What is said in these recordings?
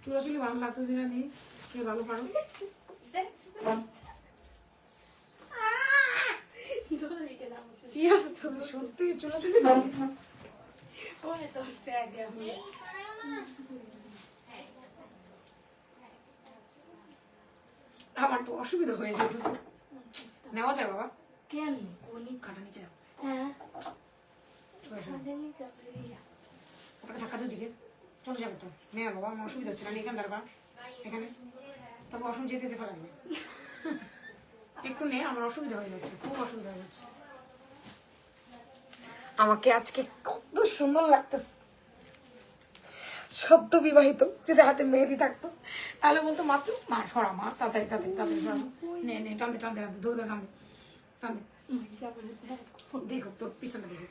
চুলাচুলি ভালো লাগতো দিনা দি কে ভালো পারো সত্যি চুলাচুলি আমার তো অসুবিধা হয়ে যেতেছে নেওয়া যায় বাবা কেন কাটা নিচে হ্যাঁ ওটা ধাক্কা দুদিকে চলে যাবে তো নেওয়া বাবা আমার অসুবিধা হচ্ছে না এখানে দাঁড়া এখানে তবে অসম যেতে যেতে ফেলা একটু নে আমার অসুবিধা হয়ে যাচ্ছে খুব অসুবিধা হয়ে যাচ্ছে আমাকে আজকে কত সুন্দর লাগতেছে সদ্য বিবাহিত যদি হাতে মেহেদি থাকতো তাহলে বলতো মাত্র মা সরা মা তাড়াতাড়ি তাড়াতাড়ি তাড়াতাড়ি নে নে টানতে টানতে টানতে দৌড় দৌড় টানতে টানতে দেখো তোর পিছনে দেখো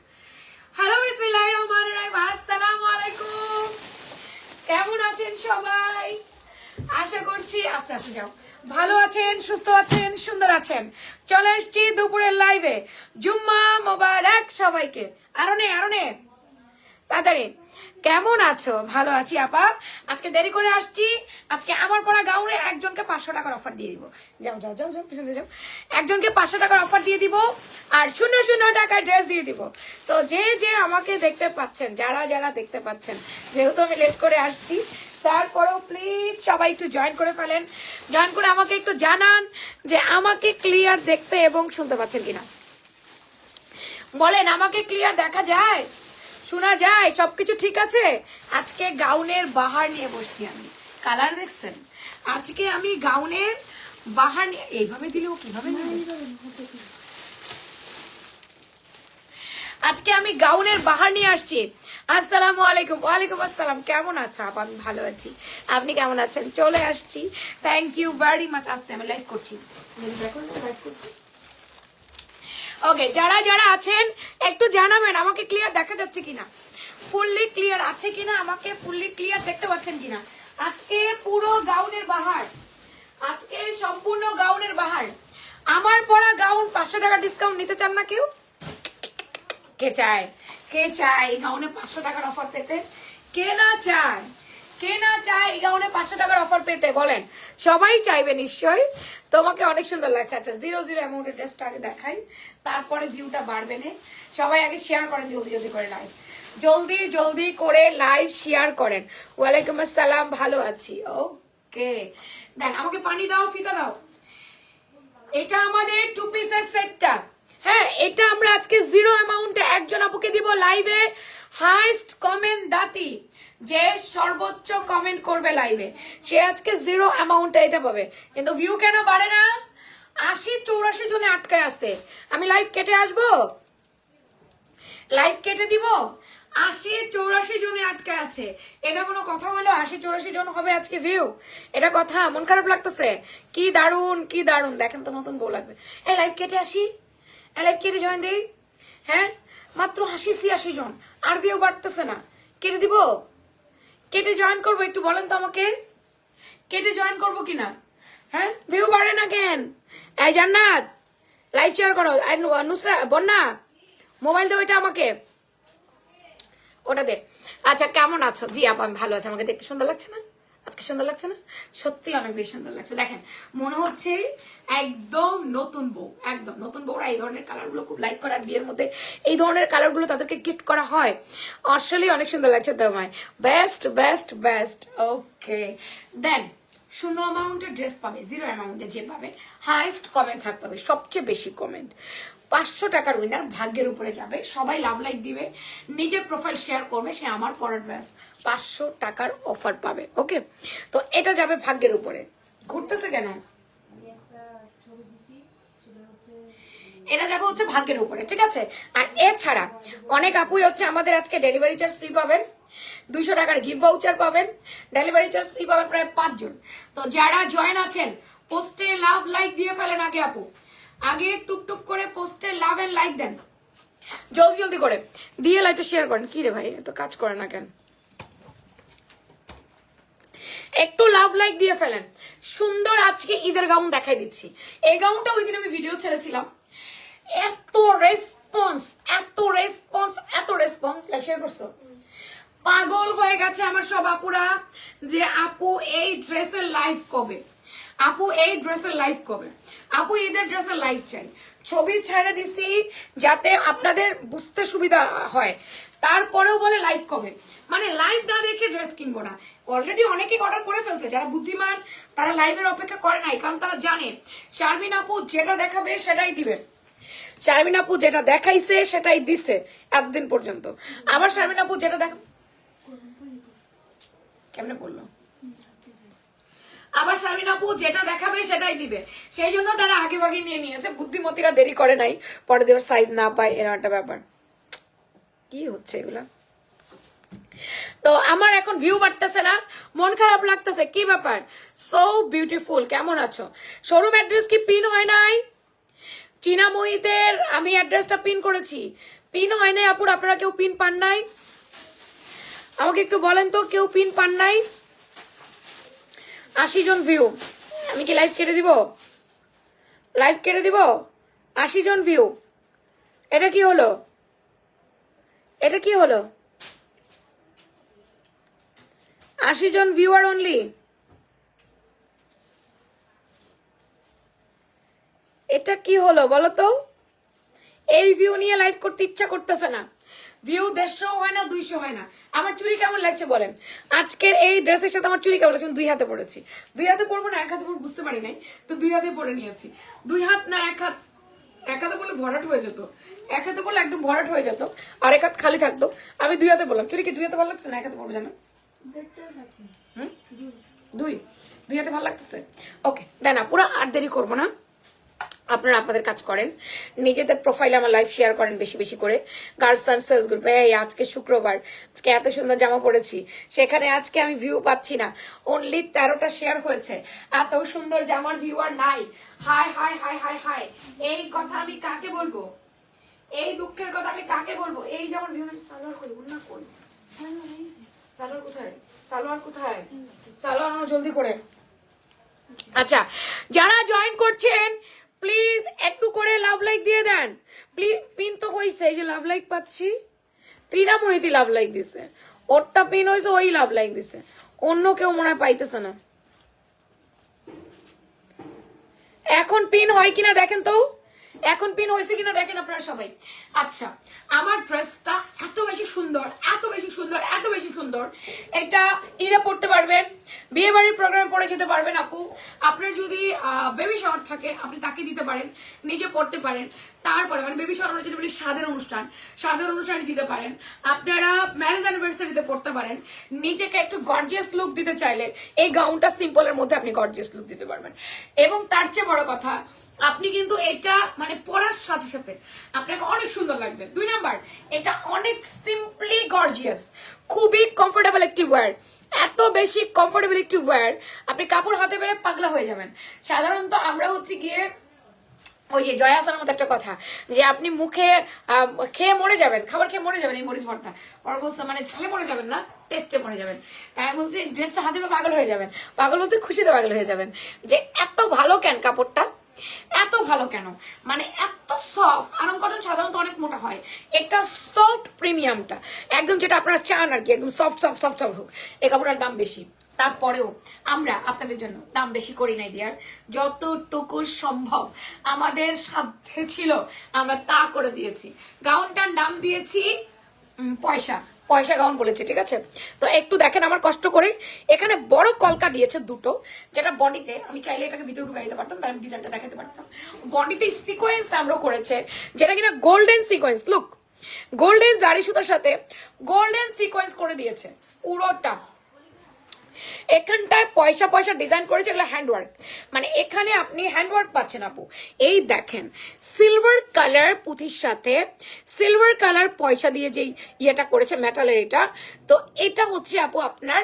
হ্যালো বিসমিল্লাহির রহমানির রহিম আসসালামু আলাইকুম কেমন আছেন সবাই আশা করছি আস্তে আস্তে যাও ভালো আছেন সুস্থ আছেন সুন্দর আছেন চলে এসছি দুপুরের লাইভে জুম্মা মোবারক সবাইকে আরো নে তাড়াতাড়ি কেমন আছো ভালো আছি আপা আজকে দেরি করে আসছি আজকে আমার পরা গাউনে একজনকে 500 টাকার অফার দিয়ে দিব যাও যাও যাও যাও পিছনে যাও একজনকে 500 টাকার অফার দিয়ে দিব আর 0 টাকায় ড্রেস দিয়ে দিব তো যে যে আমাকে দেখতে পাচ্ছেন যারা যারা দেখতে পাচ্ছেন যেহেতু আমি লেট করে আসছি তারপরেও প্লিজ সবাই একটু জয়েন করে ফেলেন জয়েন করে আমাকে একটু জানান যে আমাকে ক্লিয়ার দেখতে এবং শুনতে পাচ্ছেন কিনা বলেন আমাকে ক্লিয়ার দেখা যায় শোনা যায় সবকিছু ঠিক আছে আজকে গাউনের বাহার নিয়ে বসছি আমি কালার দেখছেন আজকে আমি গাউনের বাহার নিয়ে এইভাবে দিলেও কিভাবে আজকে আমি গাউনের বাহার নিয়ে আসছি আসসালামু আলাইকুম ওয়ালাইকুম আসসালাম কেমন আছো আপা আমি ভালো আছি আপনি কেমন আছেন চলে আসছি থ্যাংক ইউ ভেরি মাচ আসতে আমি লাইভ করছি ওকে যারা যারা আছেন একটু জানাবেন আমাকে ক্লিয়ার দেখা যাচ্ছে কিনা ফুললি ক্লিয়ার আছে কিনা আমাকে ফুললি ক্লিয়ার দেখতে পাচ্ছেন কিনা আজকে পুরো গাউনের বাহার আজকে সম্পূর্ণ গাউনের বাহার আমার পরা গাউন 500 টাকা ডিসকাউন্ট নিতে চান না কেউ কে চায় এই গাউনে 500 টাকার অফার পেতে কে না চায় এই গাউনে 500 টাকার অফার পেতে বলেন সবাই চাইবে নিশ্চয় তোমাকে অনেক সুন্দর লাগছে আচ্ছা 00 অ্যামাউন্টের ড্রেসটা আগে দেখাই তারপরে ভিউটা বাড়বে না সবাই আগে শেয়ার করেন জলদি জলদি করে লাইভ জলদি করে লাইভ শেয়ার করেন ওয়ালাইকুম আসসালাম ভালো আছি ওকে দেন আমাকে পানি দাও ফিতা দাও এটা আমাদের 2 পিসের সেটটা হ্যাঁ এটা আমরা আজকে 0 অ্যামাউন্টে একজন আপুকে দিব লাইভে হাইস্ট কমেন্ট দাতি যে সর্বোচ্চ কমেন্ট করবে লাইভে সে আজকে 0 অ্যামাউন্টে এটা পাবে কিন্তু ভিউ কেন বাড়ে না 80-84 জনে আটকায় আছে আমি লাইভ কেটে আসবো লাইভ কেটে দিব 80-84 জনে আটকায় আছে এটা কোনো কথা হলো 80-84 জন হবে আজকে ভিউ এটা কথা মন খারাপ লাগতেছে কি দারুন দেখেন তো নতুন বউ লাগবে এই লাইভ কেটে আসি লাইভ কেটে জয়েন দিই হ্যাঁ মাত্র 80-86 জন আর ভিউ বাড়তেছে না কেটে দিব কেটে জয়েন করবো একটু বলেন তো আমাকে কেটে জয়েন করবো কিনা হ্যাঁ ভিউ বাড়ে না কেন এই জান্নাত লাইভ শেয়ার করো নুসরা বন্যা মোবাইল দাও এটা আমাকে ওটা দে আচ্ছা কেমন আছো জি আপা আমি ভালো আছি আমাকে দেখতে সুন্দর লাগছে না আজকে সুন্দর লাগছে না সত্যি অনেক বেশি সুন্দর লাগছে দেখেন মনে হচ্ছে একদম নতুন বউ একদম নতুন বউরা এই ধরনের কালার গুলো খুব লাইক করে আর বিয়ের মধ্যে এই ধরনের কালার গুলো তাদেরকে গিফট করা হয় আসলে অনেক সুন্দর লাগছে তোমায় বেস্ট ওকে দেন 0 অ্যামাউন্টের ড্রেস পাবে 0 অ্যামাউন্টে যে পাবে হাইস্ট কমেন্ট থাকতে হবে সবচেয়ে বেশি কমেন্ট 500 টাকার উইনার ভাগ্যের উপরে যাবে সবাই লাভ লাইক দিবে নিজের প্রোফাইল শেয়ার করবে সে আমার পরা ড্রেস 500 টাকার অফার পাবে ওকে তো এটা যাবে ভাগ্যের উপরে ঘুরতেছে কেন এটা যাবে হচ্ছে ভাগ্যের উপরে ঠিক আছে আর এছাড়া অনেক আপুই হচ্ছে আমাদের আজকে ডেলিভারি চার্জ ফ্রি পাবেন 200 টাকার গিফট ভাউচার পাবেন ডেলিভারি চার্জ ফ্রি পাবেন প্রায় 5 জন তো যারা জয়েন আছেন পোস্টে লাভ লাইক দিয়ে ফেলেন আগে আপু আগে টুকটুক করে পোস্টে লাভ এন্ড লাইক দেন জলদি করে দিয়ে লাইভটা শেয়ার করেন কি রে ভাই এত কাজ করে না কেন একটু লাভ লাইক দিয়ে ফেলেন সুন্দর আজকে ঈদের গাউন দেখাই দিচ্ছি এই গাউনটা ওই দিন আমি ভিডিও ছেড়েছিলাম এত করছো? পাগল হয়ে গেছে আমার সব আপুরা যে আপু এই ড্রেসের লাইভ কবে, আপু এই ড্রেসের লাইভ কবে, আপু ঈদের ড্রেসের লাইভ চাই। ছবি ছেড়ে দিছি যাতে আপনাদের বুঝতে সুবিধা হয়, তারপরেও বলে লাইভ কবে। মানে লাইভ না দেখে ড্রেস কিনবো না। অলরেডি অনেকেই অর্ডার করে ফেলছে, যারা বুদ্ধিমান তারা লাইভের অপেক্ষা করে নাই, কারণ তারা জানে শারমিন আপু যেটা দেখাবে সেটাই দিবে। শারমিন আপু যেটা দেখাইছে সেটাই দিছে এতদিন পর্যন্ত। আবার শারমিন আপু যেটা দেখা কেমনে বললো, আবার শারমিন আপু যেটা দেখাবে সেটাই দিবে, সেই জন্য তারা আগে ভাগে নিয়ে নিয়েছে। বুদ্ধিমতীরা দেরি করে নাই, পরে দেওয়ার সাইজ না পায়, এরকম একটা ব্যাপার। কি হচ্ছে এগুলা? তো আমার এখন ভিউ বাড়তেছে না, মন খারাপ লাগতেছে। কি ব্যাপার? সো বিউটিফুল, কেমন আছো? শোরুম অ্যাড্রেস কি পিন হয় নাই? চীনা মোহিতের আমি অ্যাড্রেসটা পিন করেছি, পিন হয় নাই আপুর। আপনারা কেউ পিন পান নাই? আমাকে একটু বলেন তো, কেউ পিন পান নাই? 80 জন ভিউ, আমি কি লাইভ কেটে দিব? লাইভ কেটে দিব? 80 জন ভিউ, এটা কি হলো? এটা কি হলো? 80 জন ভিউয়ার অনলি, এটা কি হলো বলো তো? এই ভিউ নিয়ে লাইভ করতে ইচ্ছা করতেছে না। ভিউ 150 হয় না, 200 হয় না। আমার চুরি কেমন লাগছে বলেন? আজকের এই ড্রেসের সাথে আমার চুরি কেমন লাগছে? আমি 2 হাতে পড়েছি। 2 হাতে পড়বো না 1 হাতে পড়বো বুঝতে পারি নাই, তো 2 হাতে পরে নিয়েছি। 2 হাত না 1 হাত, 1 হাতে পড়লে ভরাট হয়ে যেত, 1 হাতে পড়লে একদম ভরাট হয়ে যেত, আর 1 হাত খালি থাকতো। আমি 2 হাতে বললাম। চুরি কি 2 হাতে ভালো লাগছে না 1 হাতে পড়বো জানো? 2 হাতে ভালো লাগতেছে। ওকে দেন, পুরো আর দেরি করবো না। আপনারা আপনাদের কাজ করেন, নিজেদের প্রোফাইলে আমার লাইভ শেয়ার করেন বেশি বেশি করে। গার্লস অ্যান্ড সেলস গ্রুপে এই আজকে শুক্রবার, আজকে এত সুন্দর জামা পরেছি, সেখানে আজকে আমি ভিউ পাচ্ছি না, অনলি 13টা শেয়ার হয়েছে। এত সুন্দর জামার ভিউ আর নাই। High high high high high, এই কথা আমি কাকে বলবো? এই দুঃখের কথা আমি কাকে বলবো? এই জামার ভিউ আমি সালোয়ার করি না করি। সালোয়ার কোথায়? সালোয়ার কোথায়? সালোয়ার আনো জলদি করে। আচ্ছা, যারা জয়েন করছেন প্লিজ একটু করে লাভ লাইক দিয়ে দেন প্লিজ। পিন তো হয়েছে, এই যে লাভ লাইক পাচ্ছি, ত্রিনা মোহিতি লাভ লাইক দিছে, ওরটা পিন হয়েছে, ওই লাভ লাইক দিছে, অন্য কেউ মনে হয় পাইতেছে না। এখন পিন হয় কিনা দেখেন তো, এখন পিন হয়েছে কিনা দেখেন আপনারা সবাই। আচ্ছা, আমার ড্রেসটা এত বেশি সুন্দর, এত বেশি সুন্দর, এত বেশি সুন্দর। এটা ঈদে পড়তে পারবেন, বিয়ে বাড়ির প্রোগ্রামে পরে যেতে পারবেন আপু। আপনার যদি বেবি শাওয়ার থাকে আপনি তাকে দিতে পারেন, নিজে পড়তে পারেন। তারপরে মানে বেবি শাওয়ার যেটা বলি স্বাদের অনুষ্ঠান, স্বাদের অনুষ্ঠানে দিতে পারেন। আপনারা ম্যারেজ অ্যানিভার্সারিতে পড়তে পারেন। নিজেকে একটু গর্জিয়াস লুক দিতে চাইলে এই গাউনটা সিম্পলের মধ্যে আপনি গর্জিয়াস লুক দিতে পারবেন। এবং তার চেয়ে বড় কথা, আপনি কিন্তু এটা মানে পরার সাথে সাথে আপনাকে অনেক সুন্দর লাগবে। 2 নাম্বার, এটা অনেক সিম্পলি গর্জিয়াস, খুবই কমফোর্টেবল একটি ওয়্যার। এত বেশি কমফোর্টেবল একটি ওয়্যার, আপনি কাপড় হাতে পেলে পাগলা হয়ে যাবেন। সাধারণত আমরা হচ্ছে গিয়ে ওই যে জয়া আসার মতো একটা কথা, যে আপনি মুখে খেয়ে মরে যাবেন, খাবার খেয়ে মরে যাবেন, এই মরিচ ভর্তা পর বলছে মানে ঝালে মরে যাবেন না, টেস্টে মরে যাবেন। তাই বলছি ড্রেসটা হাতে পেয়ে পাগল হয়ে যাবেন, পাগল বলতে খুশিতে পাগল হয়ে যাবেন যে এত ভালো কেন কাপড়টা, এত ভালো কেন, মানে এত সফট। আরং কটন সাধারণত অনেক মোটা হয়, একটা সফট প্রিমিয়ামটা একদম যেটা আপনারা চান আর কি, একদম সফট সফট সফট সফট হোক। এই কাপড়টার দাম বেশি, তারপরেও আমরা আপনাদের জন্য দাম বেশি করি নাই ডিয়ার। যতটুকু সম্ভব আমাদের সাধ্যে ছিল আমরা তা করে দিয়েছি। গাউনটার নাম দিয়েছি পয়সা, পয়সা গাউন বলেছে, ঠিক আছে? তো একটু দেখেন আমার কষ্ট করে, এখানে বড় কলকা দিয়েছে দুটো, যেটা বডিতে আমি চাইলে এটাকে ভিতরে ঢুকাই দিতে পারতাম, তাহলে ডিজাইনটা দেখাতে পারতাম। বডিতে সিকোয়েন্স আমরা করেছে, যেটা কিনা গোল্ডেন সিকোয়েন্স। লুক, গোল্ডেন জারি সুতার সাথে গোল্ডেন সিকোয়েন্স করে দিয়েছে পুরোটা। এখানটায় পয়সা পয়সা ডিজাইন করেছে, এগুলো হ্যান্ডওয়ার্ক, মানে এখানে আপনি হ্যান্ডওয়ার্ক পাচ্ছেন আপু। এই দেখেন সিলভার কালার পুঁথির সাথে সিলভার কালার পয়সা দিয়ে যেই ইয়েটা করেছে মেটালের, এটা তো এটা হচ্ছে আপু আপনার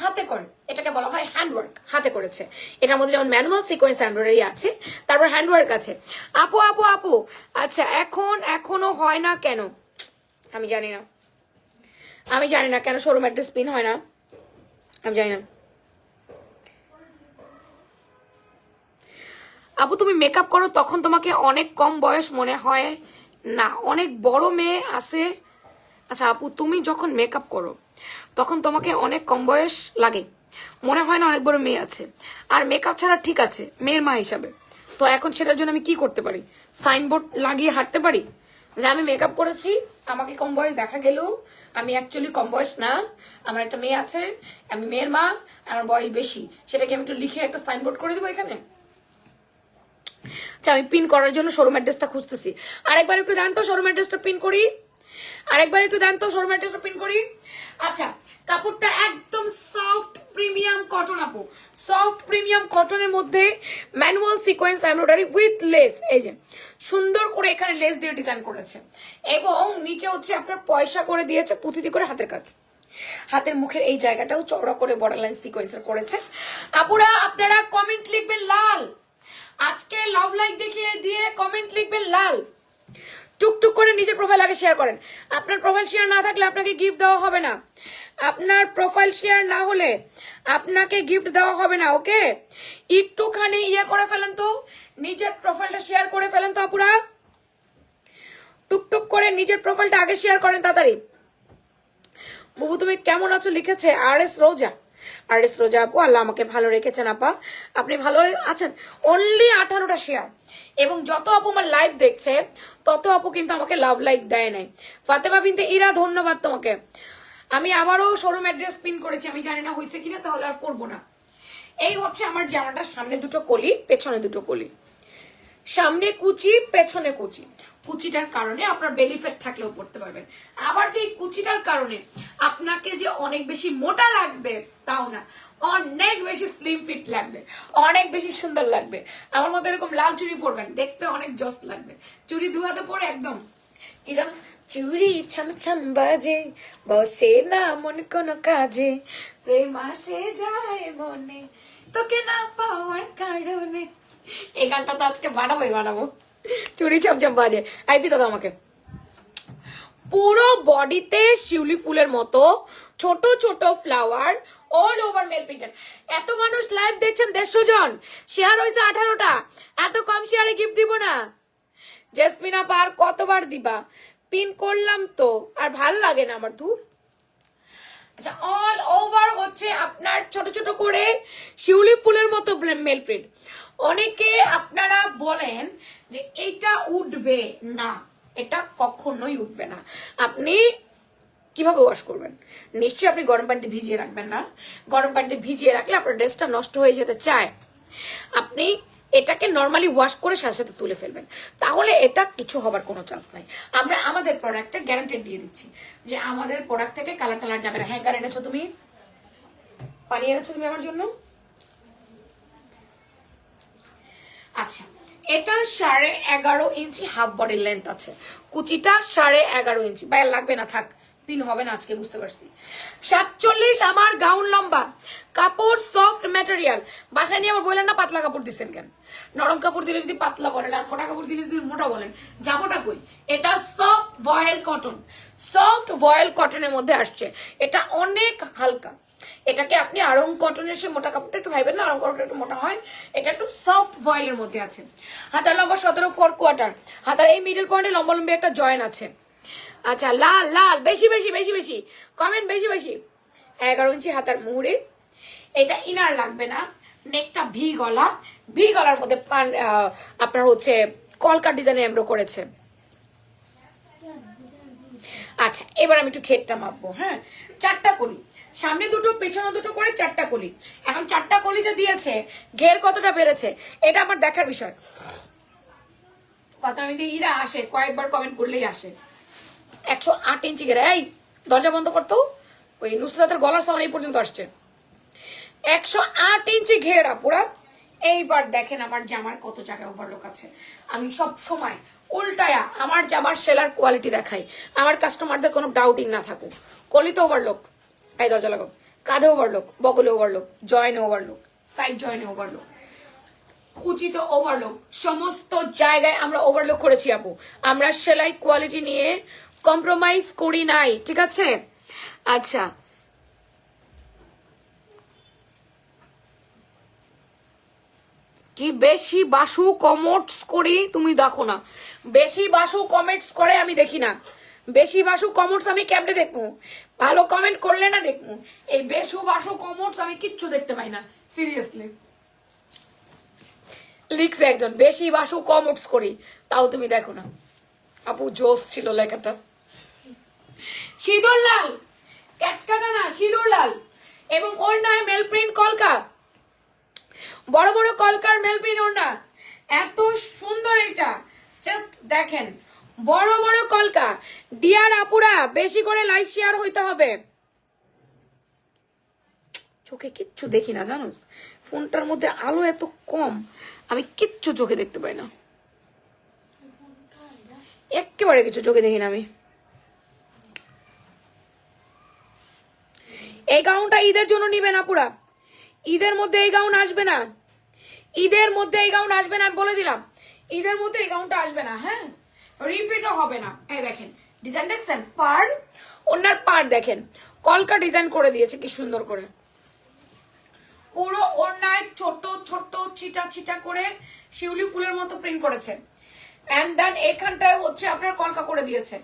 হাতে করে, এটাকে বলা হয় হ্যান্ডওয়ার্ক, হাতে করেছে। এটার মধ্যে যেমন ম্যানুয়াল সিকোয়েন্স এমব্রয়ডারি আছে, তারপর হ্যান্ডওয়ার্ক আছে। আপু আপু আপু আচ্ছা, এখনো হয় না কেন? আমি জানি না, আমি জানি না কেন শোরুম অ্যাড্রেস পিন হয় না, আমি জানি না। আপু তুমি মেকআপ করো তখন তোমাকে অনেক কম বয়স মনে হয় না? অনেক বড় মেয়ে আছে আচ্ছা আপু, তুমি যখন মেকআপ করো তখন তোমাকে অনেক কম বয়স লাগে, মনে হয় না অনেক বড় মেয়ে আছে? আর মেকআপ ছাড়া ঠিক আছে মেয়ের মা হিসাবে, তো এখন সেটার জন্য আমি কি করতে পারি? সাইনবোর্ড লাগিয়ে হাঁটতে পারি যে আমি মেকআপ করেছি, আমাকে কম বয়স দেখা গেলেও আমি অ্যাকচুয়ালি কম বয়স না, আমার একটা মেয়ে আছে, আমি মেয়ের মা, আমার বয়স বেশি, সেটাকে আমি একটু লিখে একটা সাইনবোর্ড করে দেবো এখানে? আচ্ছা, আমি পিন করার জন্য শোরুম অ্যাড্রেসটা খুঁজতেছি। আরেকবার একটু দেন তো শোরুম অ্যাড্রেসটা পিন করি, আরেকবার একটু দেন তো শোরুম অ্যাড্রেসটা পিন করি। আচ্ছা, কাপড়টা একদম সফট প্রিমিয়াম কটন আপু, সফট প্রিমিয়াম কটনের মধ্যে manual sequence embroidery with less, এই যে সুন্দর করে এখানে লেস দিয়ে ডিজাইন করেছে, এবং নিচে হচ্ছে আপনার পয়সা করে দিয়েছে পুঁথিতি করে হাতের কাজ, হাতের মুখের এই জায়গাটাও চওড়া করে বর্ডার লাইন সিকোয়েন্সের করেছে। আপুরা আপনারা কমেন্ট লিখবেন লাল, আজকে লাভ লাইক দেখিয়ে দিয়ে কমেন্ট লিখবেন লাল, টুকটুক করে নিজের প্রোফাইল আগে শেয়ার করেন। আপনার প্রোফাইল শেয়ার না থাকলে আপনাকে গিফট দেওয়া হবে না, আপনার প্রোফাইল শেয়ার না হলে আপনাকে গিফট দেওয়া হবে না। ওকে, একটুখানি ইয়ে করে ফেলেন তো, নিজের প্রোফাইলটা শেয়ার করে ফেলেন তো আপুরা, টুকটুক করে নিজের প্রোফাইলটা আগে শেয়ার করেন তাড়াতাড়ি। বুবু তুমি কেমন আছো লিখেছে আর.এস. রোজা, আর.এস. রোজা আপু, আল্লাহ আমাকে ভালো রেখেছেন আপা, আপনি ভালো আছেন। অনলি 18টা শেয়ার, এবং যত আপু আমার লাইভ দেখছে তত আপু কিন্তু আমাকে লাভ লাইক দেয় নাই। ফাতেমা বিনতে ইরা, ধন্যবাদ তোমাকে। আমি আবারও শোরুম অ্যাড্রেস পিন করেছি, আমি জানি না হয়েছে কিনা, তাহলে আর করবো না। এই হচ্ছে আমার জামাটার সামনে দুটো কলি, পেছনে দুটো কলি, সামনে কুচি পেছনে কুচি। কুচিটার কারণে আপনার বেলি ফ্যাট থাকলেও পড়তে পারবেন, আবার যে কুচিটার কারণে আপনাকে যে অনেক বেশি মোটা লাগবে তাও না, অনেক বেশি স্লিম ফিট লাগবে, অনেক বেশি সুন্দর লাগবে। আমার মতো এরকম লাল চুড়ি পরবেন, দেখতে অনেক জস লাগবে। চুড়ি দু হাতে পরে একদম কি জানো, চুড়ি ছাম ছাম বাজে, বসে না মন কোন কাজে, প্রেম আসে যায় মনে তোকে না পাওয়ার কারণে। এই গানটা তো আজকে বানাবো, চুড়ি ছামছাম বাজে। আইপি দাদা আমাকে পুরো বডিতে শিউলি ফুলের মতো ছোট ছোট ফ্লাওয়ার, অল ওভার মেল প্রিন্টেড। এত মানুষ লাইভ দেখছেন, 150 জন, শেয়ার হয়েছে 18টা, এত কম শেয়ারে গিফট দিব না। জেসমিনা পার কতবার দিবা, পিন করলাম তো আর ভাল লাগে না আমার, দূর। আচ্ছা, অল ওভার হচ্ছে আপনার ছোট ছোট করে শিউলি ফুলের মতো মেল প্রিন্ট। অনেকে আপনারা বলেন যে এটা উঠবে না, এটা কখনোই উঠবে না। আপনি কিভাবে ওয়াশ করবেন? নিশ্চয়ই আপনি গরম পানিতে ভিজিয়ে রাখবেন না, গরম পানিতে ভিজিয়ে রাখলে আপনার ড্রেসটা নষ্ট হয়ে যেতে চায়। আপনি এটাকে নর্মালি ওয়াশ করে সাথে সাথে তুলে ফেলবেন, তাহলে এটা কিছু হবার কোনো চান্স নাই। আমরা আমাদের প্রোডাক্টের গ্যারান্টি দিয়ে দিচ্ছি যে আমাদের প্রোডাক্ট থেকে কালার টালার যাবে না। হ্যাঙ্গার এনেছো তুমি, পানি এনেছো তুমি আমার জন্য? আচ্ছা, এটা 11.5 ইঞ্চি হাফ বডি লেন্থ আছে, কুচিটা 11.5 ইঞ্চি। বাইরে লাগবে না, থাক, পিন হবে না আজকে, বুঝতে পারছি। 47 আমার গাউন লম্বা, কাপড় সফট ম্যাটেরিয়াল। বাসায় নিয়ে আমার বললেন না পাতলা কাপড় দিচ্ছেন কেন? নরম কাপড় দিলে যদি পাতলা বলেন, আর মোটা কাপড় দিলে যদি মোটা বলেন, যাবোটা কই? এটা সফট ভয়েল কটন, সফট ভয়েল কটনের মধ্যে আসছে, এটা অনেক হালকা। এটাকে আপনি আরং কটনের সে মোটা কাপড়টা একটু ভাইবেন না, আরং কটনটা একটু মোটা হয়, এটা একটু সফট ভয়েলের মধ্যে আছে। হাতার লম্বা 17 4/4, হাতার এই মিডল পয়েন্টে লম্বা লম্বি একটা জয়েন আছে। আচ্ছা, লাল লাল বেশি বেশি বেশি বেশি কমেন্ট, বেশি বেশি। 11 ইঞ্চি হাতার মুহুরি, এটা ইনার লাগবে না, নেকটা ভি গলা, ভি গলার মধ্যে আপনার হচ্ছে কলকা ডিজাইনে এমব্রো করেছে। আচ্ছা, এবার আমি একটু ঘেরটা মাপবো। হ্যাঁ, 4টা কলি, সামনে দুটো পেছনে দুটো করে 4টা কলি। এখন 4টা কলি যে দিয়েছে, ঘের কতটা বেড়েছে এটা আমার দেখার বিষয়। কথা আমি ইরা আসে, কয়েকবার কমেন্ট করলেই আসে। 108 ইঞ্চি ঘের। এই দরজা বন্ধ করতো, ওই নুসরাতের গলার সাউন্ড এই পর্যন্ত আসছে। 108 ইঞ্চি ঘের আপুরা। এইবার দেখেন আমার জামার কত জায়গায় ওভারলোক আছে। আমি সব সময় উল্টায়া আমার জামার সেলার কোয়ালিটি দেখাই, আমার কাস্টমারদের কোনো ডাউটিং না থাকুক। কলিতে ওভারলোক, এই দরজা লাগাও, কাঁধে ওভারলোক, বগলে ওভারলোক, জয়েনে ওভারলোক, সাইড জয়েনে ওভারলোক, কুচিতে ওভারলোক, সমস্ত জায়গায় আমরা ওভারলোক করেছি আপু। আমরা সেলাই কোয়ালিটি নিয়ে কম্প্রোমাইজ করি নাই, ঠিক আছে? আচ্ছা, কি বেশি বাসু কমেন্টস করি তুমি দেখো না, বেশি বাসু কমেন্টস করে আমি দেখি না। বেশি বাসু কমেন্টস আমি কেমনে দেখবো? ভালো কমেন্ট করলে না দেখবো। এই বেশু বাসু কমেন্টস আমি কিচ্ছু দেখতে পাই না, সিরিয়াসলি। লিখছে একজন, বেশি বাসু কমেন্টস করি, তাও তুমি দেখো না। আপু জোস ছিল লেখাটা। সিঁদুর লাল, ক্যাটকাটা না, সিঁদুর লাল, এবং ওর নয় মেল প্রিন্ট কলকা, বড় বড় কলকার মেল প্রিন্ট ওর না, এত সুন্দর এটা, জাস্ট দেখেন, বড় বড় কলকা। ডিয়ার আপুরা বেশি করে লাইভ শেয়ার হইতে হবে। চোখে কিচ্ছু দেখি না জানোস, ফোনটার মধ্যে আলো এত কম, আমি কিচ্ছু চোখে দেখতে পাই না, একেবারে কিছু চোখে দেখি না আমি। এই গাউনটা ঈদের জন্য নিবেন আপুরা, ঈদের মধ্যে এই গাউন আসবে না, ঈদের মধ্যে এই গাউন আসবে না, আমি বলে দিলাম, ঈদের মধ্যে এই গাউনটা আসবে না। হ্যাঁ, রিপিটও হবে না। এই দেখেন ডিজাইন দেখছেন, পার ওনার পার দেখেন, কলকা ডিজাইন করে দিয়েছে কি সুন্দর করে, পুরো ওড়নায় ছোট ছোট চিটা চিটা করে শিউলি ফুলের মতো প্রিন্ট করেছে। এন্ড দেন এখানটায় হচ্ছে আপনার কলকা করে দিয়েছে।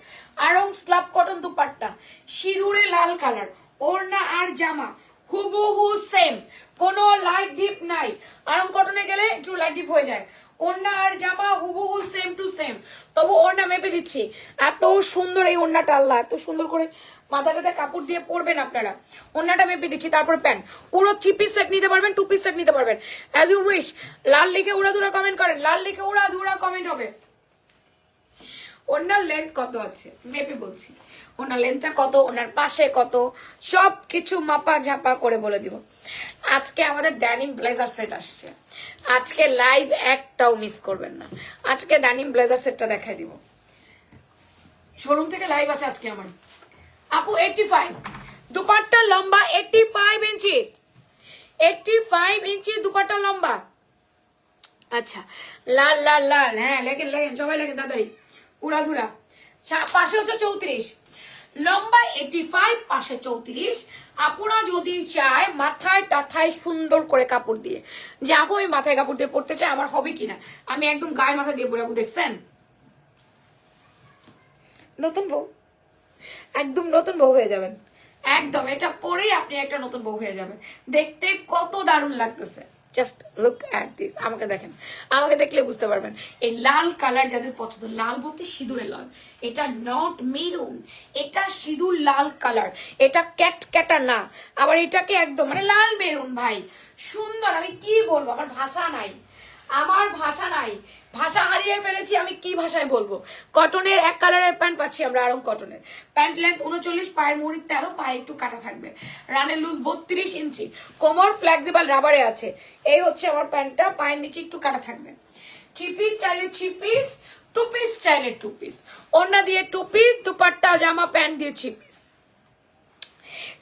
আরং স্ল্যাব কটন দুপাট্টা, সিঁদুরে লাল কালার, ওড়না আর জামা হুবহু সেম, কোনো লাইট ডিপ নাই। আরং কটনে গেলে একটু লাইট ডিপ হয়ে যায়। ওড়না আর জামা হুবহু সেম টু সেম। তবু ওড়না মেপে দিচ্ছি, এত সুন্দর এই ওড়নাটা, আল্লাহ এত সুন্দর করে মাথাটাতে কাপড় দিয়ে পরবেন আপনারা। ওড়নাটা মেপে দিচ্ছি, তারপর প্যান্ট। পুরো 3 পিস সেট নিতে পারবেন, 2 পিস সেট নিতে পারবেন, অ্যাজ ইউ উইশ। লাল লিখে উড়াধুরা কমেন্ট করেন, লাল লিখে উড়াধুরা কমেন্ট হবে। ওনার লেন্থ কত আছে মেপে বলছি, ওনার লেন্থটা কত, ওনার পাশে কত, সব কিছু মাপা ঝাপা করে বলে দিব। আজকে আমাদের ড্যানিম ব্লেজার সেট আসছে, আজকে লাইভ একটাও মিস করবেন না। আজকে ড্যানিম ব্লেজার সেটটা দেখাই দিব, শোরুম থেকে লাইভ আছে আজকে আমার। আপু 85, দুপাট্টা লম্বা 85 ইঞ্চি, 85 ইঞ্চি দুপাট্টা লম্বা। আচ্ছা, লাল লাল লাল, হ্যাঁ লেখেন লেখেন সবাই লেখেন তাড়াতাড়ি, উড়াধুরা। পাশে হচ্ছে 34, লম্বা 85, পাশে 34। আপুরা যদি চায় মাথায় টাথায় সুন্দর করে কাপড় দিয়ে, যে আপু আমি মাথায় কাপড় দিয়ে পড়তে চাই, আমার হবে কিনা, আমি একদম গায়ে মাথা দিয়ে পরে, আপু দেখছেন নতুন বউ, একদম নতুন বউ হয়ে যাবেন, একদম এটা পরেই আপনি একটা নতুন বউ হয়ে যাবেন। দেখতে কত দারুণ লাগতেছে, জাস্ট লুক অ্যাট দিস। আমাকে দেখেন, আমাকে দেখলে বুঝতে পারবেন। এই লাল কালার যাদের পছন্দ, লাল বলতে সিঁদুরের লাল, এটা নট মেরুন, এটা সিঁদুর লাল কালার, এটা ক্যাট ক্যাটা না, আবার এটাকে একদম মানে লাল মেরুন ভাই, সুন্দর। আমি কি বলবো, আমার ভাষা নাই, আমার ভাষা নাই, ভাষা হারিয়ে ফেলেছি, আমি কি ভাষায় বলবো। কটনের এক কালারের প্যান্ট পাচ্ছি আমরা, আরং কটনের প্যান্ট, লেন্থ 39, পায়ের মুড়ি 13, পায়ে একটু কাটা থাকবে, রানের লুজ 32 ইঞ্চি, কোমর ফ্লেক্সিবল রাবারে আছে। এই হচ্ছে আমার প্যান্টটা, পায়ের নিচে একটু কাটা থাকবে। 3 পিস চাইলে 3 পিস, 2 পিস চাইলে 2 পিস, ওড়না দিয়ে 2 পিস, দুপাট্টা জামা প্যান্ট দিয়ে 3 পিস,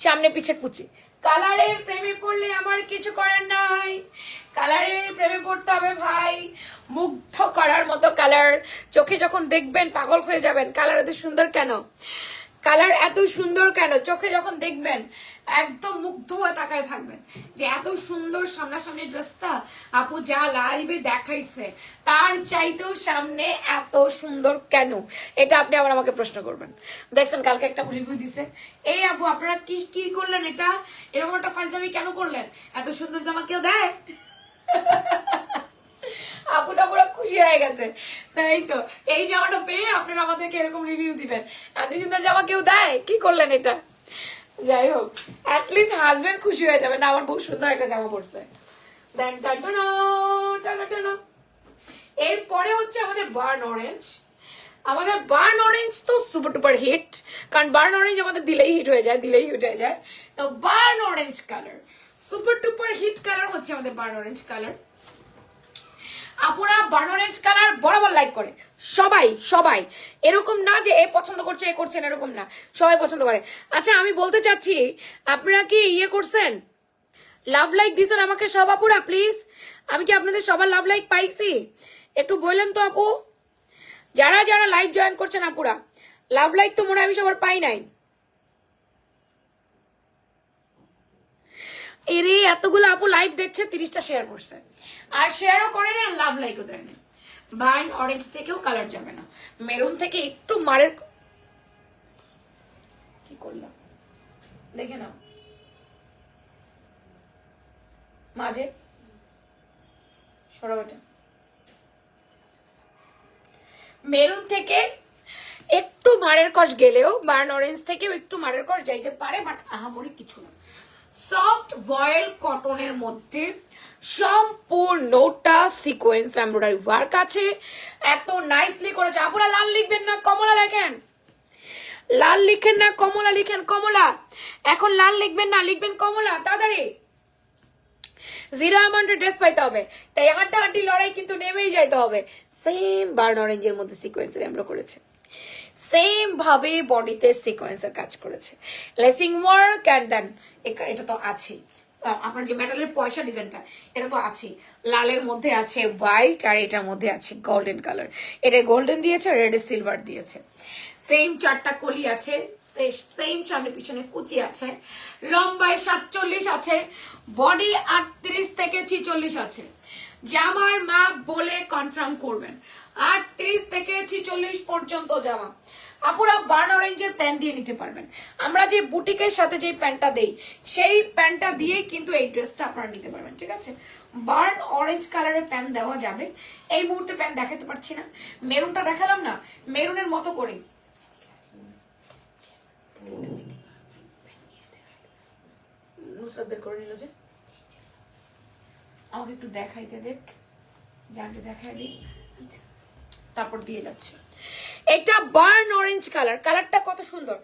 সামনে পিছে কুচি। কালারের প্রেমে পড়লে আমার কিছু করার নাই, কালারের প্রেমে পড়তে হবে ভাই, মুগ্ধ করার মতো কালার, চোখে যখন দেখবেন পাগল হয়ে যাবেন। কালার এত সুন্দর কেন, কালার এত সুন্দর কেন, চোখে যখন দেখবেন একদম মুগ্ধ হয়ে তাকায় থাকবেন যে এত সুন্দর সামনাসামনি ড্রেসটা আপু যা লাইভে দেখাইছে তার চাইতেও সামনে এত সুন্দর কেন, এটা আপনি আবার আমাকে প্রশ্ন করবেন। দেখছেন কালকে একটা রিভিউ দিছে, এই আপু আপনারা কি কি করলেন, এটা এরকম একটা ফাইজলামি কেন করলেন, এত সুন্দর জামা কেউ দেয়? আপুটা পুরো খুশি হয়ে গেছে, তাই তো এই জামাটা পেয়ে আপনারা আমাদেরকে এরকম রিভিউ দিবেন, এত সুন্দর জামা কেউ দেয়, কি করলেন এটা? যাই হোক, অ্যাটলিস্ট হাজবেন্ড খুশি হয়ে যাবে না আমার বহু সুন্দর একটা জামা পড়ছে। Then tata tata tata. এরপরে হচ্ছে আমাদের বার্ন অরেঞ্জ। আমাদের বার্ন অরেঞ্জ তো সুপার টুপার হিট, কারণ বার্ন অরেঞ্জ আমাদের দিলেই হিট হয়ে যায়, দিলেই হিট হয়ে যায়। তো burnt orange colour, super duper hit colour হচ্ছে আমাদের বার্ন অরেঞ্জ কালার। আপুরা বার্ন অরেঞ্জ কালার বরাবর লাইক করে সবাই, সবাই এরকম না যে এ পছন্দ করছে এ করছেন, এরকম না, সবাই পছন্দ করে। আচ্ছা আমি বলতে চাচ্ছি, আপনারা কি ইয়ে করছেন, লাভ লাইক দিয়েছেন আমাকে সব আপুরা? প্লিজ, আমি কি আপনাদের সবার লাভ লাইক পাইছি? একটু বললেন তো আপু, যারা যারা লাইভ জয়েন করছেন আপুরা, লাভ লাইক তো মনে হয় আমি সবার পাই নাই। এরে এতগুলো আপু লাইভ দেখছে, 30টা শেয়ার করছে, আর শেয়ারও করে না, লাভ লাইকও দেয় না। বার্ন অরেঞ্জ থেকেও কালার যাবে না, মেরুন থেকে একটু মারের করলাম দেখে নাও, মাঝে সরাও এটা। মেরুন থেকে একটু মারের কষ গেলেও বার্ন অরেঞ্জ থেকেও একটু মারের কষ যাইতে পারে, বাট আহামরি কিছু না। সফট ভয়েল কটনের মধ্যে সম্পূর্ণটা সিকোয়েন্স এমব্রয়ডারি ওয়ার্ক আছে, এত নাইসলি করেছে। আপুরা লাল লিখবেন না, কমলা লেখেন, লাল লিখেন না কমলা লিখেন, কমলা এখন লাল লিখবেন না, লিখবেন কমলা তাড়াতাড়ি। জিরো অ্যামাউন্টের ড্রেস পাইতে হবে, তাই হাড্ডাহাড্ডি লড়াই কিন্তু নেমেই যাইতে হবে। সেম বার্ন অরেঞ্জের মধ্যে সিকোয়েন্সের এমব্রো করেছে, সেম ভাবে বডিতে সিকোয়েন্সের কাজ করেছে, লেসিং ওয়ার্ক অ্যান্ড দেন এটা তো আছেই। আপনার যে মেটালের পয়সা ডিজাইনটা এটা তো আছেই, লালের মধ্যে আছে হোয়াইট আর এটার মধ্যে আছে গোল্ডেন কালার, এটা গোল্ডেন দিয়েছে, রেডে সিলভার দিয়েছে। সেম 4টা কলি আছে, সেম সামনে পিছনে কুচি আছে, লম্বায় 47 আছে, বডি 38 থেকে 46 আছে। জামার মাপ বলে কনফার্ম করবেন, 38 থেকে 46 পর্যন্ত জামা। আপুরা বার্ন অরেঞ্জের প্যান্ট দিয়ে নিতে পারবেন, আমরা যে বুটিকের সাথে যে প্যান্টটা দেই সেই প্যান্টটা দিয়েই কিন্তু এই ড্রেসটা আপনারা নিতে পারবেন, ঠিক আছে। বার্ন অরেঞ্জ কালারের প্যান্ট দেওয়া যাবে। এই মুহূর্তে প্যান্ট দেখাতে পারছি না, মেরুনটা দেখালাম না, মেরুনের মতো করে বের করে নিল যে, আমাকে একটু দেখাইতে দেখ, জানতে দেখাই দিই, তারপর দিয়ে যাচ্ছে। এটা বার্ন অরেঞ্জ কালার, কালারটা কত সুন্দর,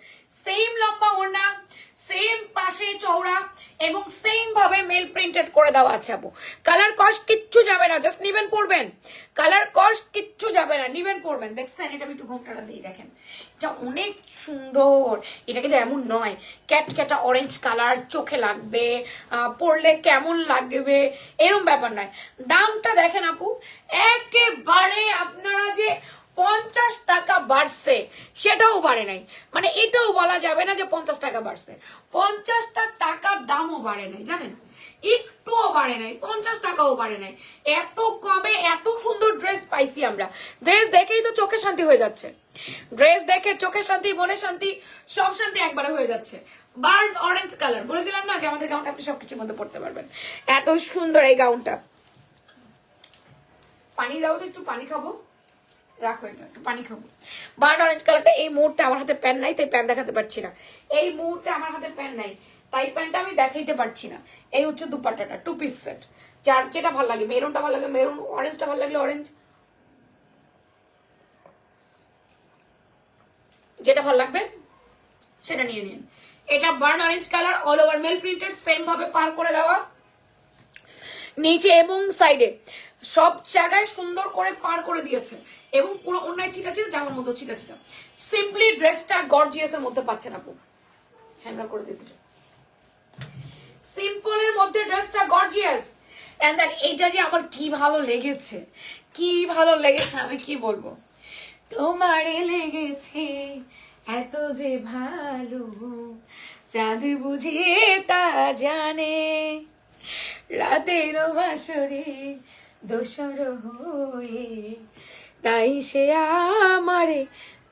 সেম লম্বা ওড়না, সেম পাশে চওড়া এবং সেম ভাবে মেল প্রিন্টেড করে দেওয়া আছে। আপু কালার কস্ট কিচ্ছু যাবে না, জাস্ট নিবেন পড়বেন, কালার কস্ট কিচ্ছু যাবে না, নিবেন পড়বেন। দেখছেন এটা আমি একটু ঘোমটাটা দিয়ে দেখেন, এটা অনেক সুন্দর। এটা কিন্তু এমন নয় ক্যাটক্যাটা অরেঞ্জ কালার চোখে লাগবে, পরলে কেমন লাগবে এরকম ব্যাপার নয়। দামটা দেখেন আপু, একেবারে আপনারা যে 50 টাকা বাড়ছে সেটাও বাড়ে নাই, মানে এটাও বলা যাবে না যে 50 টাকা বাড়ছে, 50টা টাকার দামও বাড়ে নাই, জানেন একটুও বাড়ে নাই, 50 টাকাও বাড়ে নাই। এত কমে এত সুন্দর ড্রেস পাইছি আমরা, ড্রেস দেখেই তো চোখে শান্তি হয়ে যাচ্ছে, ড্রেস দেখে চোখের শান্তি, মনের শান্তি, সব শান্তি একবারে হয়ে যাচ্ছে। বার্ন অরেঞ্জ কালার, বলে দিলাম না যে আমাদের গাউনটা আপনি সবকিছুর মধ্যে পড়তে পারবেন, এত সুন্দর এই গাউনটা। পানি দাও তো, একটু পানি খাবো, রাখো এটা, একটু পানি খাবো। বার্ন অরেঞ্জ কালারটা এই মুহূর্তে আমার হাতে প্যান নাই, তাই প্যান দেখাতে পারছি না, এই মুহূর্তে আমার হাতে প্যান নাই তাই প্যান্টটা আমি দেখাইতে পারছি না। এই হচ্ছে দুপাট্টাটা, 2 পিস সেট, যার যেটা ভালো লাগে, মেরুনটা ভালো লাগে মেরুন, অরেঞ্জটা ভালো লাগলে অরেঞ্জ, যেটা ভালো লাগবে সেটা নিয়ে নিন। এটা burnt orange colour, all over মেল প্রিন্টেড, সেম ভাবে পার করে দেওয়া, নিচে এবং সাইডে সব জায়গায় সুন্দর করে পার করে দিয়েছে, এবং পুরো অন্যায় ছিটা ছিল, জামার মতো ছিটা ছিটা। সিম্পলি ড্রেসটা গর্জিয়াস এর মধ্যে পাচ্ছেন আপু, হ্যাঙ্গার করে দিতে, সিম্পলের মধ্যে ড্রেসটা গর্জিয়াস। এন্ড দেন এইটা যে আমার কি ভালো লেগেছে, কি ভালো লেগেছে আমি কি বলবো, তোমারে লেগেছে এত যে ভালো, চাঁদ বুঝিয়ে তা জানে, রাতের বাসরে দোসর হয়ে, তাই সে আমারে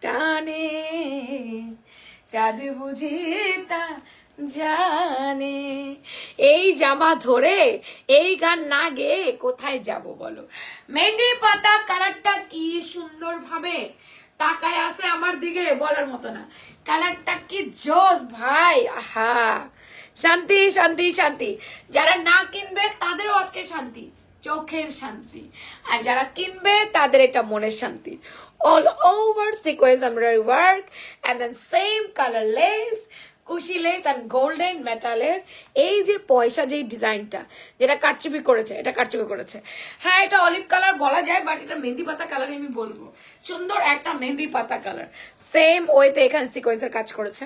টানে, চাঁদ বুঝিয়ে তা জানে। এই জামা ধরে এই গান না গেয়ে কোথায় যাব বলো। মেহেন্দি পাতা কালারটা কি সুন্দর ভাবে তাকায় আছে আমার দিকে, বলার মতো না, কালারটা কি জোস ভাই, আহা শান্তি শান্তি শান্তি। যারা না কিনবে তাদেরও আজকে শান্তি, চোখের শান্তি, আর যারা কিনবে তাদের এটা মনের শান্তি। All over sequence embroidery work and then same colour lace, কুশি লেস এন্ড গোল্ডেন মেটালের এই যে পয়সা যে ডিজাইনটা, যেটা কারচুপি করেছে, এটা কারচুপি করেছে। হ্যাঁ এটা অলিভ কালার বলা যায়, বাট এটা মেহেন্দি পাতা কালার আমি বলবো, সুন্দর একটা মেহেন্দি পাতা কালার। সেম ওয়েতে এখানে সিকোয়েন্সের কাজ করেছে,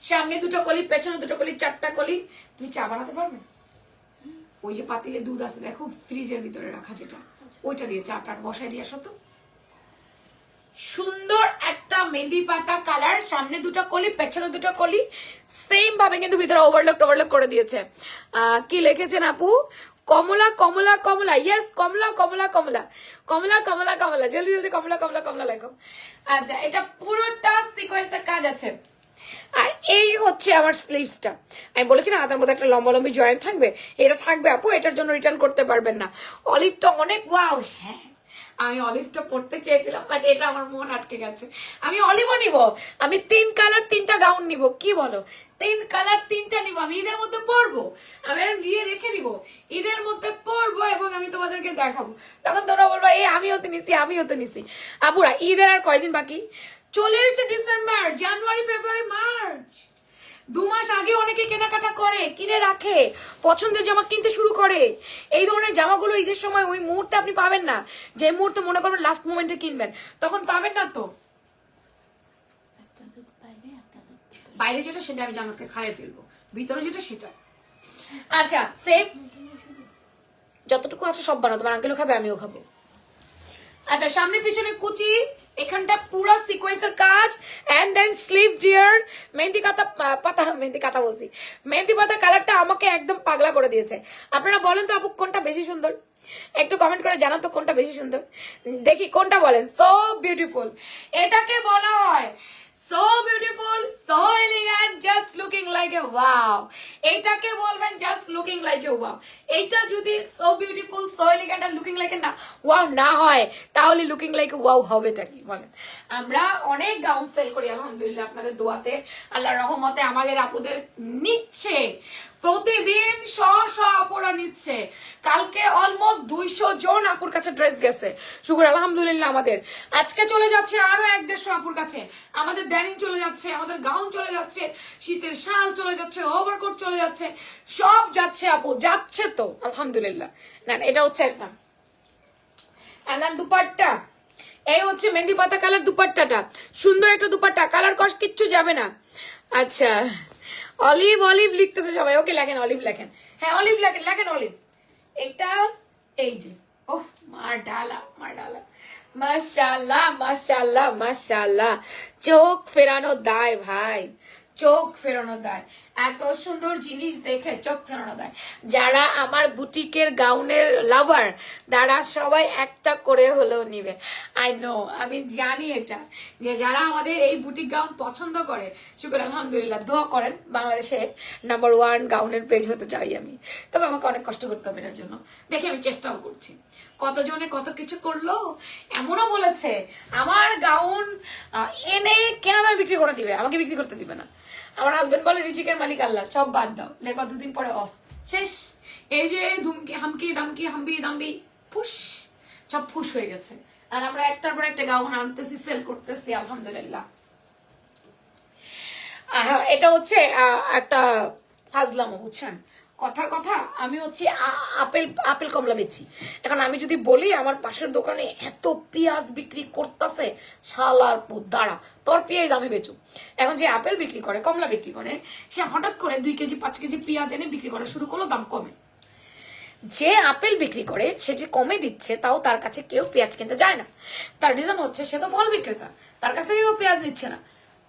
সামনে 2টো কলি, পেছনে 2টো কলি, 4টা কলি। তুমি চা বানাতে পারবে? ওই যে পাতিলে দুধ আছে দেখো ফ্রিজের ভিতরে রাখা, যেটা ওইটা দিয়ে চাটা বসাই দিয়ে আসো তো। সুন্দর একটা মেহেন্দি পাতা কালার, সামনে 2টো কলি, পেছনে 2টো কলি, সেম ভাবে কিন্তু ভিতরে ওভারলক করে দিয়েছে। কি লিখেছেন আপু? কমলা কমলা কমলা, ইয়েস কমলা কমলা কমলা কমলা কমলা কমলা, জলদি জলদি কমলা কমলা কমলা লেখো। আচ্ছা, এটা পুরোটা সিকোয়েন্সের কাজ আছে। আর এই হচ্ছে আমার স্লিভসটা। আমি বলেছি না হাতের মধ্যে একটা লম্বা লম্বি জয়েন্ট থাকবে, এটা থাকবে আপু, এটার জন্য রিটার্ন করতে পারবেন না। অলিভটা অনেক ওয়াও, হ্যাঁ আমি অলিভটা পড়তে চেয়েছিলাম, বাট এটা আমার মন আটকে গেছে। আমি অলিভও নিব, আমি 3 কালার 3টা গাউন নিব, কি বলো? 3 কালার 3টা নিব, আমি ঈদের মধ্যে পরবো, আমি আর নিয়ে রেখে দিব, ঈদের মধ্যে পরবো এবং আমি তোমাদেরকে দেখাবো। তখন তোমরা বলবা এই আমি হতে নিছি, আমি হতে নিছি। আপুরা ঈদের আর কয়দিন বাকি? চলে এসেছে ডিসেম্বর, জানুয়ারি, ফেব্রুয়ারি, মার্চ। 2 মাস আগে অনেকে কেনাকাটা করে, কিনে রাখে, পছন্দের জামা কিনতে শুরু করে। এই ধরনের জামাগুলো ঈদের সময় ওই মুহূর্তে আপনি পাবেন না, যে মুহূর্তে মনে করবেন লাস্ট মোমেন্টে কিনবেন, তখন পাবেন না। তো বাইরে যেটা সেটা আমি জামাতকে খাইয়ে ফেলবো, ভিতরে যেটা সেটা। আচ্ছা সেম যতটুকু আছে সব বানাবো, তোমার আঙ্কেলও খাবে আমিও খাবো। আচ্ছা, সামনে পিছনে কুচি, এখানটা পুরো সিকোয়েন্সের কাজ, and then sleeve dear. Mehndi কাটা বলছি, মেহেন্দি পাতা কালারটা আমাকে একদম পাগলা করে দিয়েছে। আপনারা বলেন তো আপু কোনটা বেশি সুন্দর, একটু কমেন্ট করে জানান তো কোনটা বেশি সুন্দর, দেখি কোনটা বলেন। সো বিউটিফুল, এটাকে বলা হয় so beautiful, so elegant, just looking like a wow. এইটাকে বলবেন just looking like a wow. এইটা যদি so beautiful, so elegant are looking like a না ওয়াও না হয়, তাহলে লুকিং লাইক এ ওয়াও হবেটা কি বলেন? আমরা অনেক গাউন সেল করি আলহামদুলিল্লাহ, আপনাদের দোয়াতে, আল্লাহর রহমতে আমাদের আপুদের নিচ্ছে প্রতিদিন, আপুরা নিচ্ছে। কালকে অলমোস্ট 200 জন আপুর কাছে ড্রেস গেছে, শুকুর আলহামদুলিল্লাহ। আমাদের আজকে চলে যাচ্ছে আরো 150 আপুর কাছে, আমাদের ড্যানিং চলে যাচ্ছে, আমাদের গাউন চলে যাচ্ছে, শীতের শাল চলে যাচ্ছে, ওভারকোট চলে যাচ্ছে, সব যাচ্ছে আপু, যাচ্ছে তো আলহামদুলিল্লাহ। না এটা হচ্ছে একটা দুপাট্টা, এই হচ্ছে মেহেন্দি পাতা কালার দুপাট্টাটা, সুন্দর একটা দুপাট্টা, কালার কস কিচ্ছু যাবে না। আচ্ছা, অলিভ অলিভ লিখতেছে সবাই, ওকে লেখেন অলিভ লেখেন, হ্যাঁ অলিভ লেখেন, লেখেন অলিভ। এটা এই যে ওহ মার ডালা মাশাআল্লাহ মাশাআল্লাহ মাশাআল্লাহ, চোখ ফেরানো দায় ভাই, চোখ ফেরানো দায়, এত সুন্দর জিনিস দেখে চোখ ফেরানো দায়। যারা আমার বুটিকের গাউনের লাভার, তারা সবাই একটা করে হলেও নিবে। আই নো, আমি জানি এটা, যে যারা আমাদের এই বুটিক গাউন পছন্দ করে, শুকর আলহামদুলিল্লাহ, দোয়া করেন বাংলাদেশে নাম্বার 1 গাউনের পেজ হতে চাই আমি। তবে আমাকে অনেক কষ্ট করতে হবে এটার জন্য, দেখি আমি চেষ্টাও করছি। কতজনে কত কিছু করলো, এমনও বলেছে আমার গাউন এনে কেনা দামে বিক্রি করে দিবে, আমাকে বিক্রি করতে দিবে না। আমার হাজবেন্ড বলে রিজিকের মালিক আল্লাহ, সব বাদ দাও, দেখবা 2 দিন পরে অফ, শেষ। এই যে ধুমকি হামকি দামকি হাম্বি দাম্বি ফুস, সব ফুস হয়ে গেছে। আর আমরা একটার পর একটা গাউন আনতেছি, সেল করতেছি আলহামদুলিল্লাহ। এটা হচ্ছে একটা ফাজলামো, বুঝছেন? কথার কথা, আমি হচ্ছে আপেল কমলা বেচি। এখন আমি যদি বলি আমার পাশের দোকানে এত পেঁয়াজ বিক্রি করতেছে, শালার দাঁড়া তোর পেঁয়াজ আমি বেচু। এখন যে আপেল বিক্রি করে, কমলা বিক্রি করে, সে হঠাৎ করে 2 কেজি 5 কেজি পেঁয়াজ এনে বিক্রি করা শুরু করলো, দাম কমে। যে আপেল বিক্রি করে সে যে কমে দিচ্ছে, তাও তার কাছে কেউ পেঁয়াজ কিনতে যায় না। তার রিজন হচ্ছে সে তো ফল বিক্রেতা, তার কাছ থেকে কেউ পেঁয়াজ নিচ্ছে না।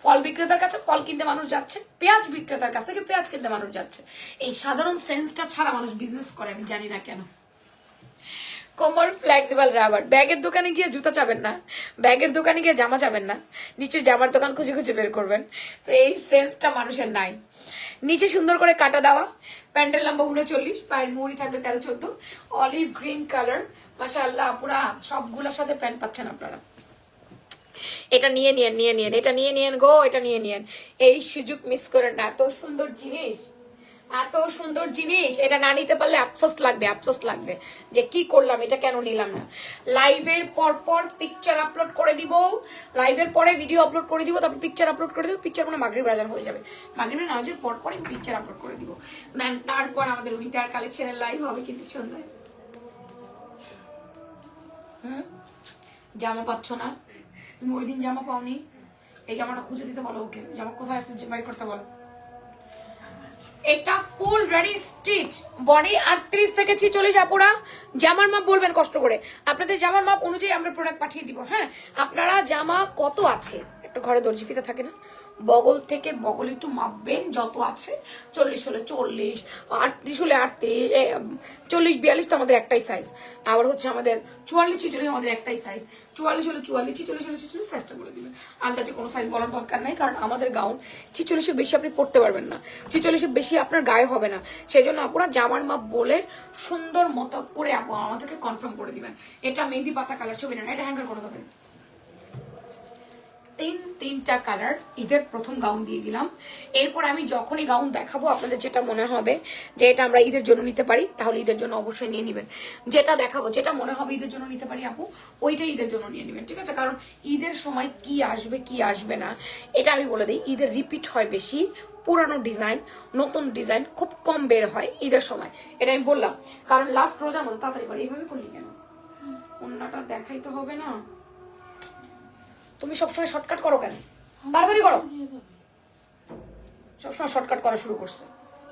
ফল বিক্রেতার কাছে ফল কিনতে মানুষ যাচ্ছে, পেঁয়াজ বিক্রেতার কাছ থেকে পেঁয়াজ কিনতে মানুষ যাচ্ছে। এই সাধারণ সেন্সটা ছাড়া মানুষ বিজনেস করে, আমি জানি না কেন। কোমর ফ্লেক্সিবল রাবার, ব্যাগের দোকানে গিয়ে জুতা চাবেন না, ব্যাগের দোকানে গিয়ে জামা চাবেন না, নিচে জামার দোকান খুঁজে খুঁজে বের করবেন। তো এই সেন্সটা মানুষের নাই। নিচে সুন্দর করে কাটা দেওয়া, প্যান্টের লম্বা 39, পায়ের মুড়ি থাকবে 13-14, অলিভ গ্রিন কালার, মাশাআল্লাহ। পুরা সবগুলোর সাথে প্যান্ট পাচ্ছেন আপনারা। এটা নিয়ে নিয়েন, এটা নিয়ে নিয়েন গো, এটা নিয়ে নিয়েন, এই সুযোগ মিস করেন না। এত সুন্দর জিনিস, এত সুন্দর জিনিস, এটা না নিতে পারলে আফসোস লাগবে যে কি করলাম, এটা কেন নিলাম না। লাইভের পর পিকচার আপলোড করে দিব, লাইভের পরে ভিডিও আপলোড করে দিব, তারপর পিকচার আপলোড করে দিব। পিকচার মানে মাগরিব আজান হয়ে যাবে, মাগরিবের নামাজের পর পিকচার আপলোড করে দিব। তারপর আমাদের উইন্টার কালেকশনের লাইভ হবে কিন্তু সন্ধ্যায়। জামা পাচ্ছ না তুমি, ওই দিন জামা পাওনি, এই জামাটা খুঁজে দিতে বলো ওকে, জামা কোথায় আছে বাইর করতে বলো। এটা ফুল রেডি স্টিচ, বডি 38 থেকে 46 আপুরা। জামার মাপ বলবেন কষ্ট করে, আপনাদের জামার মাপ অনুযায়ী আমরা প্রোডাক্ট পাঠিয়ে দিব। হ্যাঁ, আপনারা জামা কত আছে, একটা ঘরে দর্জি ফিতা থাকে না, বগল থেকে বগল একটু মাপবেন, যত আছে 40 হলে 40, 38 হলে 38, 40 42 তো আমাদের একটাই সাইজ। আবার হচ্ছে আমাদের 44 46 আমাদের একটাই সাইজ, 44 হলে 44, 46 হলে 46 সাইজটা বলে দিবেন। আন্দাজে কোনো সাইজ বলার দরকার নাই, কারণ আমাদের গাউন 46-এর বেশি আপনি পড়তে পারবেন না, 46-এর বেশি আপনার গায়ে হবে না। সেই জন্য আপনারা জামার মাপ বলে সুন্দর মতো করে আমাদেরকে কনফার্ম করে দিবেন। এটা মেহেন্দি পাতা কালার, ছবি না, এটা হ্যাঙ্গার করে দেবেন। তিনটা কালার ঈদের প্রথম গাউন দিয়ে দিলাম। এরপর আমি যখনই গাউন দেখাবো আপনাদের যেটা মনে হবে যে এটা আমরা ঈদের জন্য নিতে পারি, তাহলে ঈদের জন্য অবশ্যই নিয়ে নেবেন। যেটা দেখাবো, যেটা মনে হবে ঈদের জন্য নিতে পারি আপু, ওইটাই ঈদের জন্য নিয়ে নেবেন, ঠিক আছে? কারণ ঈদের সময় কি আসবে কি আসবে না এটা আমি বলে দিই। ঈদের রিপিট হয় বেশি, পুরানো ডিজাইন নতুন ডিজাইন খুব কম বের হয় ঈদের সময়, এটা আমি বললাম। কারণ লাস্ট রোজার মধ্যে তাড়াতাড়ি করে এইভাবে করলি কেন? অন্যটা দেখাইতে হবে না? তুমি সবসময় শর্টকাট করো কেন? তাড়াতাড়ি করো। সবসময় শর্টকাট করা শুরু করছে,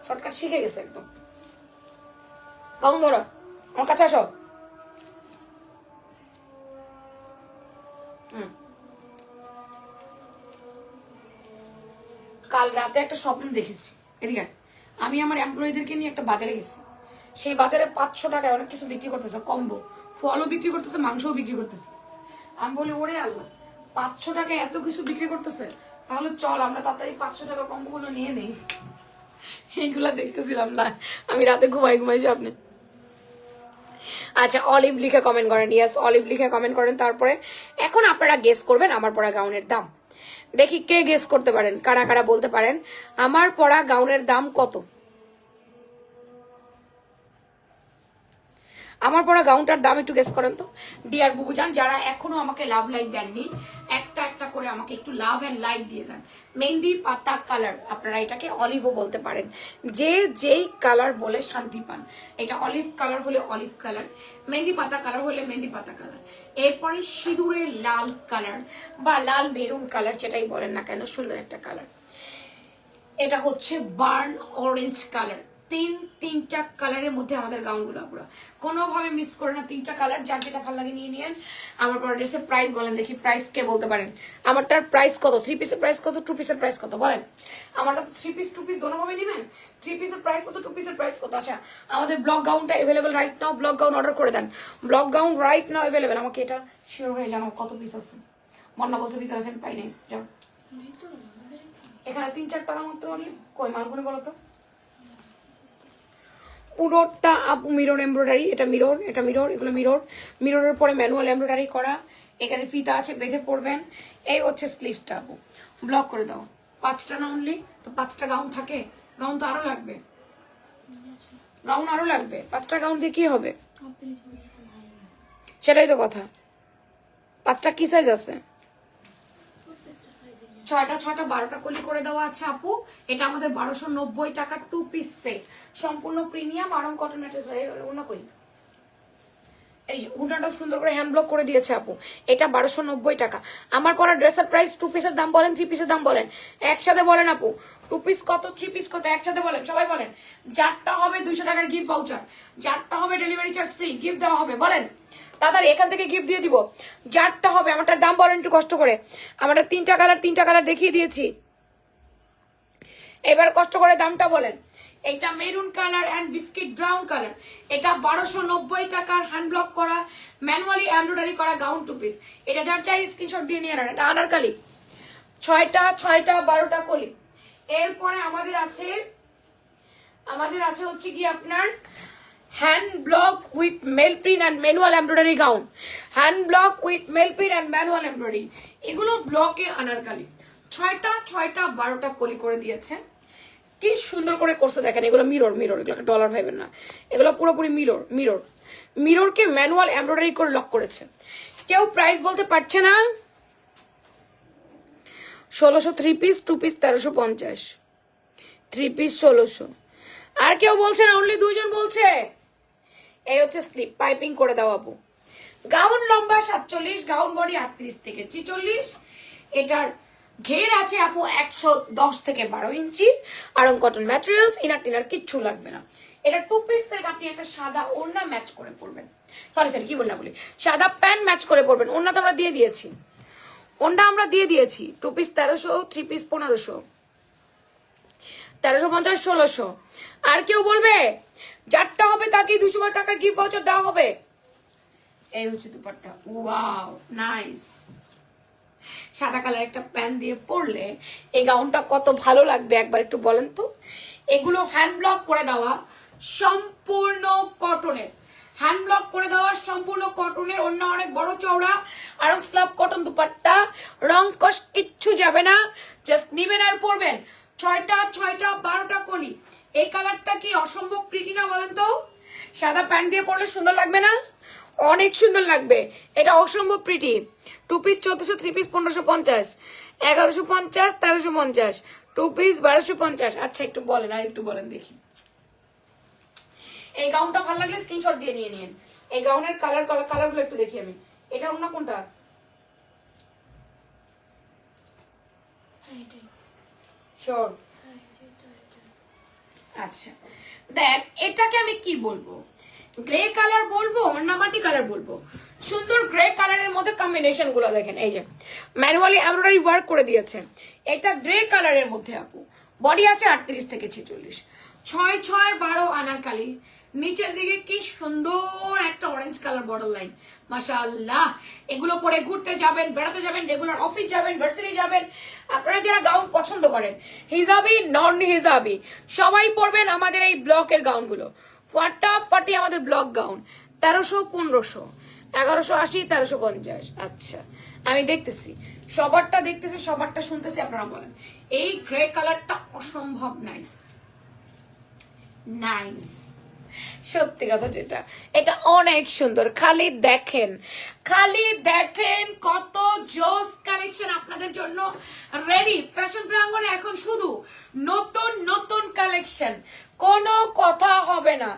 শর্টকাট শিখে গেছে একদম। গাউন ধরো, আমার কাছে আসো। কাল রাতে একটা স্বপ্ন দেখেছি, এদিকে আমি আমার এমপ্লয়ীদেরকে নিয়ে একটা বাজারে গেছি। সেই বাজারে 500 টাকায় অনেক কিছু বিক্রি করতেছে, কম্বো, ফলও বিক্রি করতেছে, মাংসও বিক্রি করতেছে। আমি বলি ওরে আল্লাহ, 500 টাকায় এত কিছু বিক্রি করতেছে, তাহলে চল আমরা তাড়াতাড়ি 500 টাকার কম্বো গুলো নিয়ে নেই। এইগুলা দেখতেছিলাম না, আমি রাতে ঘুমাই স্বপ্নে। আচ্ছা, অলিভ লিখে কমেন্ট করেন। ইয়েস, অলিভ লিখে কমেন্ট করেন। তারপরে এখন আপনারা গেস করবেন আমার পরা গাউনের দাম। দেখি কে গেস করতে পারেন, কারা কারা বলতে পারেন আমার পরা গাউনের দাম কত। আমার পরা গাউনটার দাম একটু গেস করেন তো ডিয়ার বুবুজান। যারা এখনো আমাকে লাভ লাইক দেননি, একটা একটা করে আমাকে একটু লাভ এন্ড লাইক দিয়ে দেন। মেহেন্দি পাতা কালার, আপনারা এটাকে অলিভও বলতে পারেন, যে যেই কালার বলে শান্তি পান। এটা অলিভ কালার হলে অলিভ কালার, মেহেন্দি পাতা কালার হলে মেহেন্দি পাতা কালার, এরপরে সিঁদুরের লাল কালার বা লাল মেরুন কালার, যেটাই বলেন না কেন, সুন্দর একটা কালার। এটা হচ্ছে বার্ন অরেঞ্জ কালার। তিনটা কালারের মধ্যে আমাদের গাউনগুলো পুরো কোনোভাবে মিস করে না। তিনটা কালার, যার যেটা ভালো লাগে নিয়ে নিয়েন। আমার পর ড্রেসের প্রাইস বলেন দেখি, প্রাইস কে বলতে পারেন? আমারটার প্রাইস কত? 3 পিসের প্রাইস কত? 2 পিসের প্রাইস কত বলেন? আমারটা 3 পিস 2 পিস দোনোভাবে নেবেন। 3 পিসের প্রাইস কত, 2 পিসের প্রাইস কত? আচ্ছা, আমাদের ব্লক গাউনটা available right now, block gown order করে দেন। Block gown right now available. আমাকে এটা শিওর হয়ে জানাও কত পিস আছে। মন্না বলতে ভিতরে আছে, আমি পাই নাই। যাও, এখানে 3-4টা মাত্র অনলি। কই মালগুলো বলো তো? পুরোটা আপু মিরর এমব্রয়ডারি, এটা মিরর, এটা মিরর, এগুলো মিরর, মিররের পরে ম্যানুয়াল এমব্রয়ডারি করা। এখানে ফিতা আছে, বেঁধে পড়বেন। এই হচ্ছে স্লিভসটা আপু, ব্লক করে দাও। 5টা না অনলি, তো 5টা গাউন থাকে। গাউন তো আরো লাগবে, গাউন আরো লাগবে। 5টা গাউন দিয়ে কি হবে? সেটাই তো কথা। 5টা কি সাইজ আছে? 6টা 12টা কলি করে দেওয়া আছে আপু। এটা আমাদের 1290 টাকা 2 পিস সেট, সম্পূর্ণ প্রিমিয়াম আরং কটন ম্যাটেরিয়ালস। ওনা কই, এই উনাটাও সুন্দর করে হ্যান্ড ব্লক করে দিয়েছে আপু। এটা 1290 টাকা। আমার পরা ড্রেসের প্রাইস 2 পিসের দাম বলেন, 3 পিসের দাম বলেন, একসাথে বলেন আপু। 2 পিস কত, 3 পিস কত, একসাথে বলেন, সবাই বলেন। যারটা হবে 200 টাকার গিফট ভাউচার, যারটা হবে ডেলিভারি চার্জ ফ্রি, গিফট দেওয়া হবে। বলেন তাড়াতাড়ি, এখান থেকে গিফট দিয়ে দিব। যারটা হবে, আমারটার দাম বলেন একটু কষ্ট করে। আমারটা 3টা কালার দেখিয়ে দিয়েছি, এবার কষ্ট করে দামটা বলেন। এটা maroon colour and biscuit brown colour. এটা 1290 টাকার হ্যান্ড ব্লক করা ম্যানুয়ালি এমব্রয়ডারি করা গাউন 2 পিস। এটা যার চাই স্ক্রিনশট দিয়ে নিয়ে নেন। এটা আনারকলি, 6টা 12টা কলি। এরপরে আমাদের আছে হচ্ছে কি আপনার হ্যান্ড ব্লক উইথ মেল print and manual embroidery gown. Hand block with মেল প্রিন্ট অ্যান্ড ম্যানুয়াল এমব্রয়ডারি, এগুলো ব্লকে আনারকলি। 6টা 12টা কলি করে দিয়েছে। কি সুন্দর করে করছে দেখেন। এগুলো মিরর, এগুলোকে ডলার ভাইবেন না, এগুলো পুরোপুরি মিররকে ম্যানুয়াল এমব্রয়ডারি করে লক করেছে। কেউ প্রাইস বলতে পারছে না? 1600 3 পিস, 2 পিস 1350, 3 পিস 1600। আর কেউ বলছে না? অনলি 2 জন বলছে। এই হচ্ছে স্লিপ, পাইপিং করে দাও আপু। গাউন লম্বা 47, গাউন বডি 38 থেকে 46। এটার ঘের আছে আপু 110 থেকে 12 ইঞ্চি। আরং কটন ম্যাটেরিয়ালস, ইনার টিনার কিচ্ছু লাগবে না। এটা 2 পিস সেট। আপনি একটা সাদা ওড়না ম্যাচ করে পরবেন, সরি কি বলনা বলি, সাদা প্যান্ট ম্যাচ করে পরবেন। ওড়না তো আমরা দিয়ে দিয়েছি। ওনটা আমরা দিয়ে দিয়েছি 2 পিস 1300, 3 পিস 1500, 1350, 1600। আর কেউ বলবে যারটা হবে তাকে 200 টাকার গিফট ভাউচার দেওয়া হবে। এই হচ্ছে দুপাট্টা, ওয়াও নাইস। সাদা কালার একটা প্যান্ট দিয়ে পরলে এই গাউনটা কত ভালো লাগবে একবার একটু বলেন তো। এগুলো হ্যান্ড ব্লক করে দেওয়া, সম্পূর্ণ কটনের, হ্যান্ড ব্লক করে দেওয়া সম্পূর্ণ কটনের, অন্য অনেক বড় চওড়া আর স্লাব কটন দুপাট্টা, রং কষ কিচ্ছু যাবে না, জাস্ট নিবেন আর পরবেন। 6টা 12টা কলি। এই কালারটা কি অসম্ভব প্রিটি না বলেন তো? সাদা প্যান্ট দিয়ে পরলে সুন্দর লাগবে না? অনেক সুন্দর লাগবে, এটা অসম্ভব প্রিটি। 2 piece 1400, 3 piece 1550, 1150, 1350, 2 piece 1250। আচ্ছা একটু বলেন, আর একটু বলেন দেখি। এই গাউনটা ভালো লাগলে স্ক্রিনশট দিয়ে নিয়ে নিন। এই গাউনের কালারগুলো একটু দেখি আমি। এটা অন্য কোনটা? শিওর? আচ্ছা দেন, এটাকে আমি কি বলবো, গ্রে কালার বলবো না মাটি কালার বলবো? সুন্দর গ্রে কালারের মধ্যে কম্বিনেশন গুলো দেখেন, এই যে ম্যানুয়ালি এমব্রয়ডারি ওয়ার্ক করে দিয়েছে। এটা গ্রে কালারের মধ্যে আপু, বডি আছে 38 থেকে 46, 6-6-12 আনারকালি, নিচের দিকে কি সুন্দর একটা অরেঞ্জ কালার বর্ডার লাইন, মাশাআল্লাহ। এগুলো পরে ঘুরতে যাবেন, বেড়াতে যাবেন, রেগুলার অফিস যাবেন, ভার্সিটি যাবেন। আপনারা যারা গাউন পছন্দ করেন, হিজাবি নন হিজাবি সবাই পরবেন আমাদের এই ব্লকের গাউনগুলো। ফাটাফাটি আমাদের ব্লক গাউন 1300, 1500, 1180, 1350। আচ্ছা আমি দেখতেছি, সবারটা দেখতেছি, সবারটা শুনতেছি, আপনারা বলেন। এই গ্রে কালারটা অসম্ভব নাইস, নাইস, সত্যি কথা যেটা, এটা অনেক সুন্দর। খালি দেখেন, খালি দেখেন কত জোস কালেকশন আপনাদের জন্য রেডি। ফ্যাশন প্রাঙ্গণে এখন শুধু নতুন নতুন কালেকশন, কোনো কথা হবে না,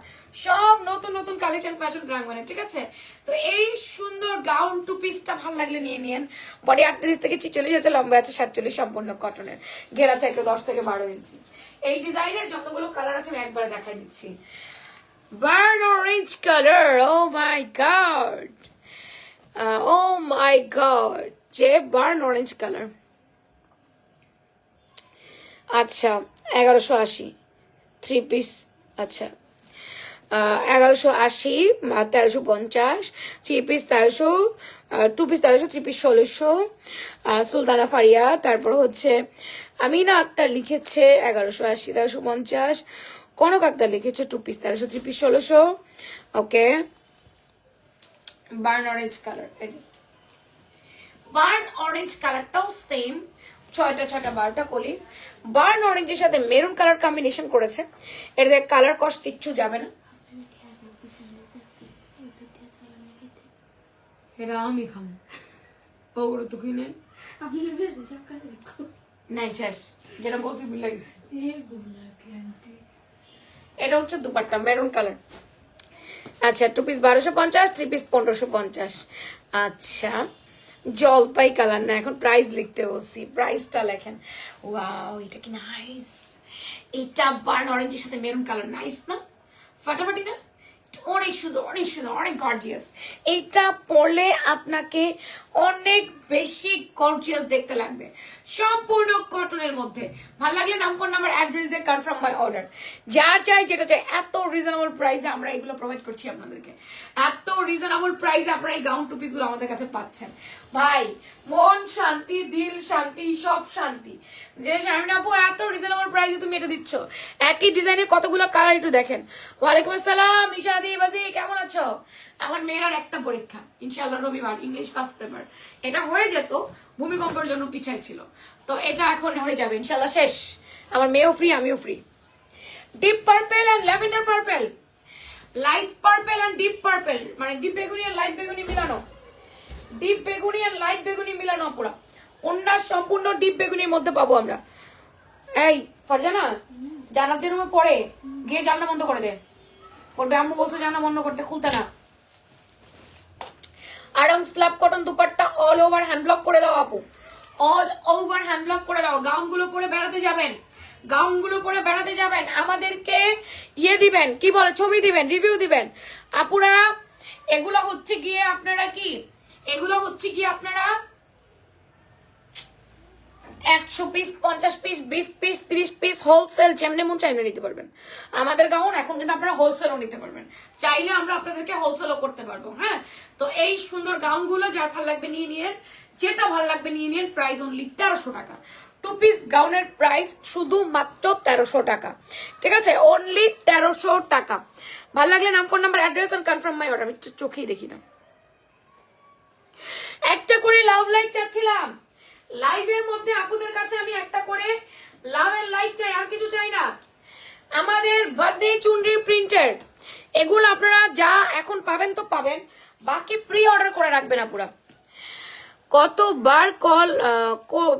সব নতুন নতুন কালেকশন ফ্যাশন প্রাঙ্গণে, ঠিক আছে? তো এই সুন্দর গাউন 2 পিসটা ভালো লাগলে নিয়ে নিন। বডি 38 থেকে 46 আছে, লম্বা আছে 47, সম্পূর্ণ কটনের, ঘের আছে একটু 10 থেকে 12 ইঞ্চি। এই ডিজাইনের যতগুলো কালার আছে আমি একবারে দেখাই দিচ্ছি। Burn orange color, oh my god, oh my god, যে burn orange color। আচ্ছা 1180, 3 পিস, আচ্ছা 1180, 1350, 3 piece 1300, 2 piece 1300, 3 piece 1600, Sultana Faria. তারপর হচ্ছে আমিনা আক্তার লিখেছে 1180, 1350, কনক আক্তার লিখেছে 2 পিস 1300, 3 পিস 1600। ওকে, বার্ন অরেঞ্জ কালার, এই যে বার্ন অরেঞ্জ কালারটাও সেম, 6টা 12টা কলি। বার্ন অরেঞ্জের সাথে মেরুন কালার কম্বিনেশন করেছে, এটাতে কালার কস্ট কিচ্ছু যাবে না। এটা আমি খাবো, ওগুলো তো কিনে নাই শেষ, যেটা বলতে ভুল লাগছে। এটা হচ্ছে দুপাট্টা মেরুন কালার। আচ্ছা 2 পিস 1250, 3 পিস 1550। আচ্ছা জলপাই কালার না, এখন প্রাইস লিখতে বলছি, প্রাইসটা লেখেন। ওয়াও এটা কি নাইস, এটা বার্ন অরেঞ্জের সাথে মেরুন কালার, নাইস না? ফাটাফাটি না? অনেক সুন্দর, অনেক সুন্দর, অনেক গর্জিয়াস। এইটা পরলে আপনাকে অনেক বেশি গর্জিয়াস দেখতে লাগবে, সম্পূর্ণ কটনের মধ্যে। ভালো লাগলে নাম, ফোন নাম্বার, অ্যাড্রেস দিয়ে কনফার্ম বাই অর্ডার। যা চাই যেটা চাই, এত রিজনেবল প্রাইসে আমরা এগুলো প্রোভাইড করছি আপনাদেরকে, এত রিজনেবল প্রাইসে আপনারা এই গাউন 2 পিস গুলো আমাদের কাছে পাচ্ছেন। ভাই মন শান্তি, দিল শান্তি, সব শান্তি যে শারমিন আপু এত রিজনেবল প্রাইসে তুমি এটা দিচ্ছ। একই ডিজাইনের কতগুলো কালার একটু দেখেন। ওয়ালাইকুম আসসালাম ইশাদি বাজি, কেমন আছো? আমার মেয়ের একটা পরীক্ষা ইনশাআল্লাহ রবিবার, ইংলিশ ফার্স্ট পেপার। এটা হয়ে যেত, ভূমিকম্পের জন্য পিছায় ছিল, তো এটা এখন হয়ে যাবে ইনশাআল্লাহ, শেষ। আমার মেয়েও ফ্রি, আমিও free. Deep purple and lavender purple, light purple and deep purple, মানে ডিপ বেগুনি আর লাইট বেগুনি মিলানো, ডিপ বেগুনি আর লাইট বেগুনি মিলানো পুরা। ওনার সম্পূর্ণ ডিপ বেগুনির মধ্যে পাবো আমরা। এই ফারজানা, জানার যে রুমে পড়ে গিয়ে জানলা বন্ধ করে দে, পড়বে। আম্মু বলছে জানলা বন্ধ করতে, খুলতে না। Aarong slab cotton dupatta, all over hand block করে দাও আপু, অল ওভার হ্যান্ড ব্লক করে দাও। গাউনগুলো পরে বেড়াতে যাবেন, গাউনগুলো পরে বেড়াতে যাবেন, আমাদেরকে ইয়ে দিবেন, কি বলে, ছবি দিবেন, রিভিউ দিবেন আপুরা। এগুলো হচ্ছে গিয়ে আপনারা কি, এগুলো হচ্ছে কি আপনারা 100 piece, 50 piece, 20 piece, 30 piece wholesale যেমনি মন চাইলে নিতে পারবেন আমাদের গাউন। এখন কিন্তু আপনারা হোলসেলও নিতে পারবেন, চাইলে আমরা আপনাদেরকে হোলসেলও করতে পারবো। হ্যাঁ, তো এই সুন্দর গাউনগুলো যার ভালো লাগবে নিয়ে নিন, যেটা ভালো লাগবে নিয়ে নিন। প্রাইস অনলি 1300 টাকা। 2 পিস গাউনের প্রাইস শুধু মাত্র 1300 টাকা, ঠিক আছে? অনলি 1300 টাকা। ভালো লাগলে নাম, phone number, address and confirm my order. আমি চোখেই দেখি না। একটা করে লাভ লাইক চাচ্ছিলাম লাইভের মধ্যে, আপুদের কাছে আমি একটা করে লাভের লাইক চাই, আর কিছু চাই না। আমাদের বাদনি চুনরি প্রিন্টের এগুলো আপনারা যা এখন পাবেন তো পাবেন, বাকি প্রি অর্ডার করে রাখবেন আপুরা। কতবার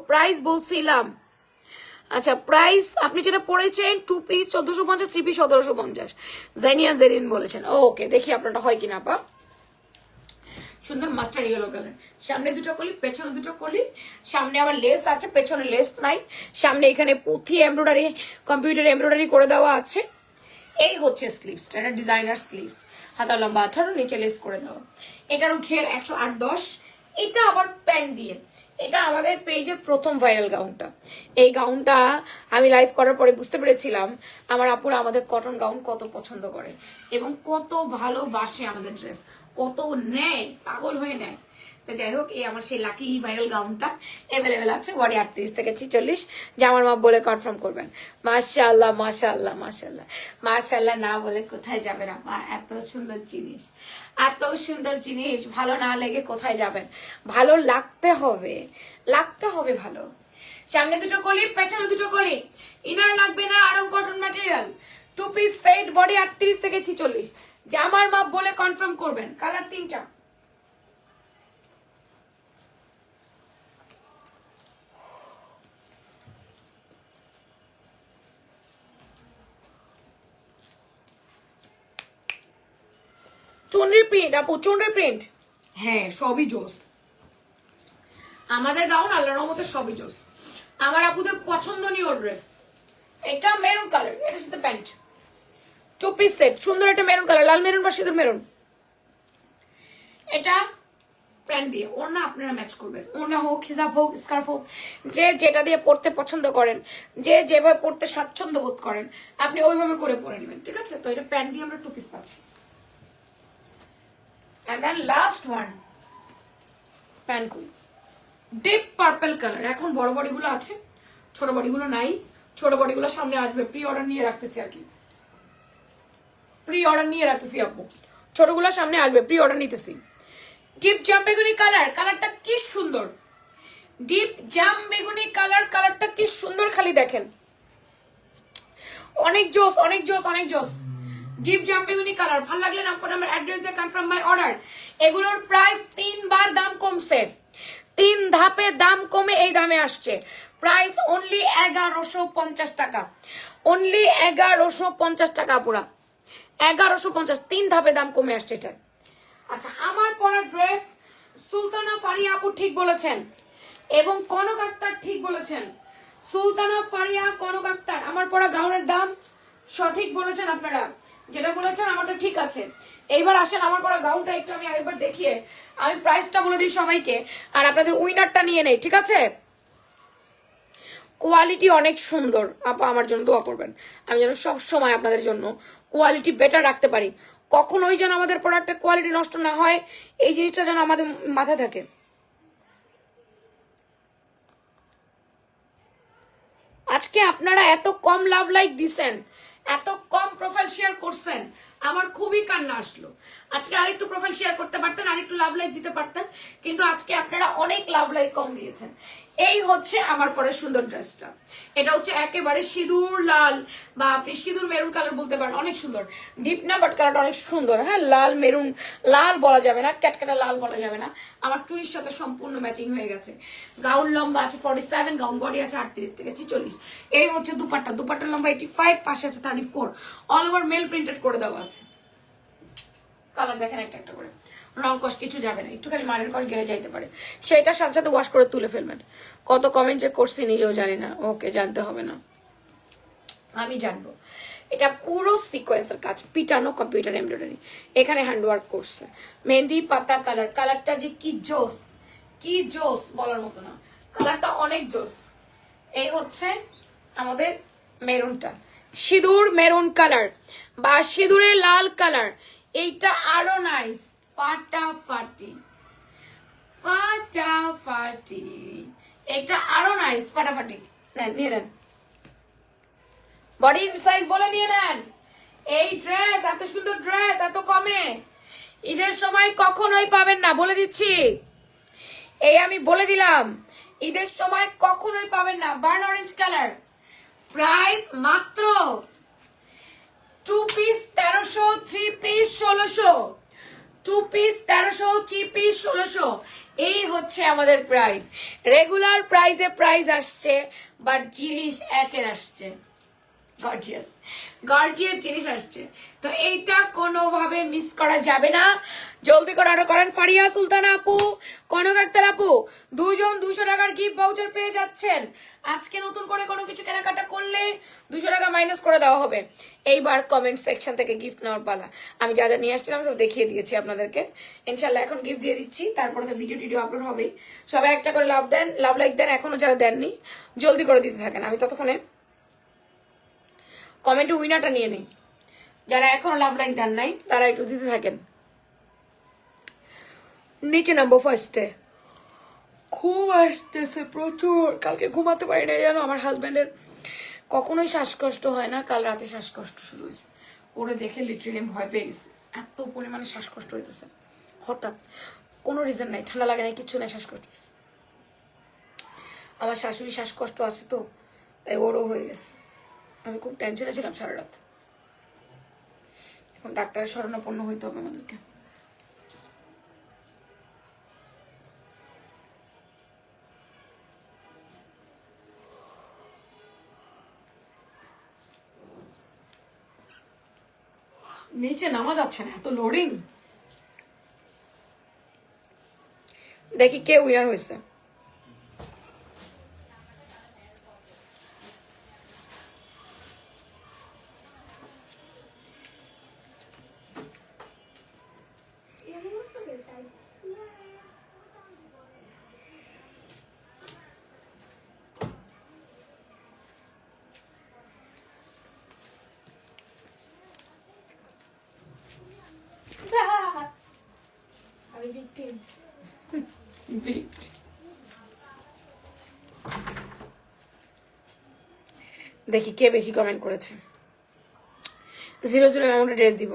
প্রাইস বলছিলাম? আচ্ছা, প্রাইস আপনি যেটা পড়েছেন 2 পিস 1450, 3 পিস 1750, জাইনিয়া জেরিন বলেছেন। ওকে, দেখি আপনারটা হয় কিনা আপা। সুন্দর মাস্টার ইয়েলো কালার, সামনে দুটো কলি, পেছনে দুটো কলি, সামনে আবার লেস আছে, পেছনে লেস নাই, সামনে এখানে পুঁথি এমব্রয়ডারি, কম্পিউটার এমব্রয়ডারি করে দেওয়া আছে। এই হচ্ছে স্লিভস, এটা ডিজাইনার স্লিভস, হাতা লম্বা 18, নিচে লেস করে দেওয়া। এটারও ঘের 108-10। এটা আবার প্যান্ট দিয়ে, এটা আমাদের পেজের প্রথম ভাইরাল গাউনটা। এই গাউনটা আমি লাইভ করার পরে বুঝতে পেরেছিলাম আমার আপুরা আমাদের কটন গাউন কত পছন্দ করে এবং কত ভালোবাসে আমাদের ড্রেস, কত নেয়, পাগল হয়ে নেয়। তো যাই হোক, এই আমার সেই লাকি ভাইরাল গাউনটা অ্যাভেলেবেল আছে বডি 38 থেকে 46, জামার মাপ বলে কনফার্ম করবেন। মাশাআল্লাহ মাশাআল্লাহ মাশাআল্লাহ মাশাআল্লাহ না বলে কোথায় যাবেন আপা? এত সুন্দর জিনিস, এত সুন্দর জিনিস ভালো না লেগে কোথায় যাবেন? ভালো লাগতে হবে, লাগতে হবে ভালো। সামনে দুটো কলি, পেছনে দুটো কলি, ইনার লাগবে না, Aarong cotton material. 2 piece set, body 38 থেকে 46, জামার মাপ বলে কনফার্ম করবেন। কালার 3টা। চুনরি প্রিন্ট আপু, চুনরি প্রিন্ট, হ্যাঁ সবই জোস। আমাদের গাউন আল্লাহর রহমতে সবই জোস, আমার আপুদের পছন্দনীয় ড্রেস। এটা মেরুন কালার, এটার সাথে প্যান্ট, 2 পিস সেট, সুন্দর একটা মেরুন কালার, লাল মেরুন বা সিঁদুর মেরুন। এটা প্যান্ট দিয়ে, ওড়না আপনারা ম্যাচ করবেন, ওড়না হোক, হিজাব হোক, স্কার্ফ হোক, যে যেটা দিয়ে পড়তে পছন্দ করেন, যে যেভাবে পড়তে স্বাচ্ছন্দ্য বোধ করেন, আপনি ওইভাবে করে পরে নেবেন, ঠিক আছে? তো এটা প্যান্ট দিয়ে আমরা 2 পিস পাচ্ছি। And then last one, pant cool, deep purple colour. এখন বড় বডিগুলো আছে, ছোট বডিগুলো নাই। ছোট বডিগুলো সামনে আসবে, প্রি অর্ডার নিয়ে রাখতেছি আর কি, প্রি অর্ডার নিয়ে রাখতেছি আপু। ছোটগুলো সামনে আসবে, প্রি অর্ডার নিতেছি। ডিপ জাম বেগুনি কালার, কালারটা কি সুন্দর, ডিপ জাম বেগুনি কালার, কালারটা কি সুন্দর, খালি দেখেন, অনেক জোস অনেক জোস অনেক জোস। ডিপ জাম বেগুনি কালার, ভালো লাগলে নাম, ফোন নাম্বার, অ্যাড্রেস দিয়ে কনফার্ম মাই অর্ডার। এগুলোর প্রাইস 3 বার দাম কমছে, 3 ধাপে দাম কমে এই দামে আসছে। প্রাইস অনলি 1150 টাকা, অনলি 1150 টাকা পুরা 1150, 3 ধাপে দাম কমে আসছে এটা। আচ্ছা, আমার পরা ড্রেস সুলতানা ফারিয়া আপু ঠিক বলেছেন এবং কনক আক্তার ঠিক বলেছেন। সুলতানা ফারিয়া, কনক আক্তার, আমার পরা গাউনের দাম সঠিক বলেছেন আপনারা, যেটা বলেছেন আমারটা ঠিক আছে। এইবার আসেন আমার পরা গাউনটা একটু আমি আরেকবার দেখিয়ে আমি প্রাইসটা বলে দিই সবাইকে, আর আপনাদের উইনারটা নিয়ে নেই, ঠিক আছে? কোয়ালিটি অনেক সুন্দর আপা, আমার জন্য দোয়া করবেন, আমি যেন সব সময় আপনাদের জন্য কোয়ালিটি বেটার রাখতে পারি, কখনোই যেন আমাদের প্রোডাক্টের কোয়ালিটি নষ্ট না হয়, এই জিনিসটা যেন আমাদের মাথায় থাকে। আজকে আপনারা এত কম লাভ লাইক দিছেন, এত কম প্রোফাইল শেয়ার করছেন, আমার খুবই কান্না আসলো। আজকে আরেকটু প্রোফাইল শেয়ার করতে পারতেন, আরেকটু লাভ লাইক দিতে পারতেন, কিন্তু আজকে আপনারা অনেক লাভ লাইক কম দিয়েছেন। এই হচ্ছে আমার পরে সুন্দর ড্রেসটা, এটা হচ্ছে একেবারে সিঁদুর লাল বা আপনি সিঁদুর মেরুন কালার বলতে পারেন, অনেক সুন্দর, ডিপ না বাট কালারটা অনেক সুন্দর। হ্যাঁ, লাল মেরুন, লাল বলা যাবে না, ক্যাটকাটা লাল বলা যাবে না, আমার টুনির সাথে সম্পূর্ণ ম্যাচিং হয়ে গেছে। গাউন লম্বা আছে 47, গাউন বডি আছে 38 থেকে 46। এই হচ্ছে দুপাট্টা, দুপাট্টার লম্বা 85, পাশে আছে 34, অল ওভার মেল প্রিন্টেড করে দেওয়া আছে। কালার দেখেন একটা একটা করে, রং কষ কিছু যাবে না, একটুখানি মারের কষ গেলে যাইতে পারে, সেটার সাথে সাথে ওয়াশ করে তুলে ফেলবেন। কত কমেন্ট যে করছি নিজেও জানি না, ওকে জানতে হবে না, আমি জানবো। এটা পুরো সিকোয়েন্সের কাজ, পিটানো কম্পিউটার এমব্রয়ডারি, এখানে হ্যান্ডওয়ার্ক করছে। মেহেন্দি পাতা কালার, কালারটা যে কি জোস, কি জোস বলার মতো না, কালারটা অনেক জোস। এই হচ্ছে আমাদের মেরুনটা, সিঁদুর মেরুন কালার বা সিঁদুরের লাল কালার। এইটা আরো নাইস, ফাটাফাটি ফাটাফাটি, এটা আরো নাইস, ফাটাফাটি। নেন, নিয়ে নেন, বডি সাইজ বলে নিয়ে নেন। এই ড্রেস, এত সুন্দর ড্রেস এত কমে ঈদের সময় কখনোই পাবেন না, বলে দিচ্ছি। এই আমি বলে দিলাম, ঈদের সময় কখনোই পাবেন না। বার্ন অরেঞ্জ কালার, প্রাইস মাত্র 2 পিস 1300, 3 পিস 1600, 2 পিস 1300, 3 পিস 1600। এই হচ্ছে আমাদের প্রাইস। রেগুলার প্রাইসে প্রাইস আসছে, বাট জিনিস একের আসছে, গর্জিয়াস গর্জিয়াস জিনিস আসছে। তো এইটা কোনোভাবে মিস করা যাবে না, জলদি করে অর্ডার করেন। ফারিয়া সুলতানা আপু, কনক আক্তার আপু, দুজন 200 টাকার গিফট ভাউচার পেয়ে যাচ্ছেন। আজকে নতুন করে কোনো কিছু কেনাকাটা করলে 200 টাকা মাইনাস করে দেওয়া হবে। এইবার কমেন্ট সেকশন থেকে গিফট নেওয়ার পালা। আমি যা যা নিয়ে আসছিলাম সব দেখিয়ে দিয়েছি আপনাদেরকে। ইনশাল্লাহ এখন গিফট দিয়ে দিচ্ছি, তারপরে তো ভিডিও আপলোড হবেই। সবাই একটা করে লাভ দেন, লাভ লাইক দেন, এখনো যারা দেননি জলদি করে দিতে থাকেন। আমি ততক্ষণে কমেন্টে উইনারটা নিয়ে নেই। যারা এখনো লাভ লাইক দেন নাই তারা একটু দিতে থাকেন। নিচে নামবো ফার্স্টে। ঘুম আসতেছে প্রচুর, কালকে ঘুমাতে পারি না জানো। আমার হাজব্যান্ডের কখনোই শ্বাসকষ্ট হয় না, কাল রাতে শ্বাসকষ্ট শুরু হয়েছে। ওরে দেখে লিটারেলি ভয় পেয়ে গেছে, এত পরিমাণে শ্বাসকষ্ট হইতেছে হঠাৎ, কোনো রিজন নাই, ঠান্ডা লাগে নাই, কিছু নাই, শ্বাসকষ্ট। আমার শাশুড়ি শ্বাসকষ্ট আছে তো, তাই ওরও হয়ে গেছে। আমি খুব টেনশনে ছিলাম সারা রাত। এখন ডাক্তারের শরণাপন্ন হইতে হবে আমাদেরকে। নিচে নামা যাচ্ছে না, এত লোডিং। দেখি কে উইনার হয়েছে। দেখি কে বেশি কমেন্ট করেছে। 00 অ্যামাউন্টে ড্রেস দিব।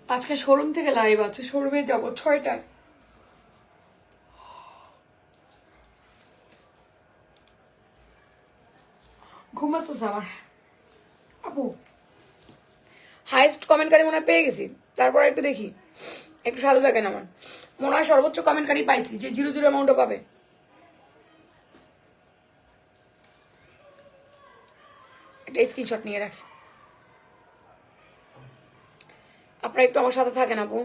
আজকে শোরুম থেকে লাইভ আছে, শোরুমে যাবো 6টায়। ঘুমাচ্ছে আমার আপু। হাইস্ট কমেন্টকারী মনে হয় পেয়ে গেছি, তারপর একটু দেখি, একটু সাথে থাকেন। আমার মনে হয় সর্বোচ্চ কমেন্টকারী পাইছি, যে 00 অ্যামাউন্টও পাবে। একটা স্ক্রিনশট নিয়ে রাখি। আপনারা একটু আমার সাথে থাকেন আপু।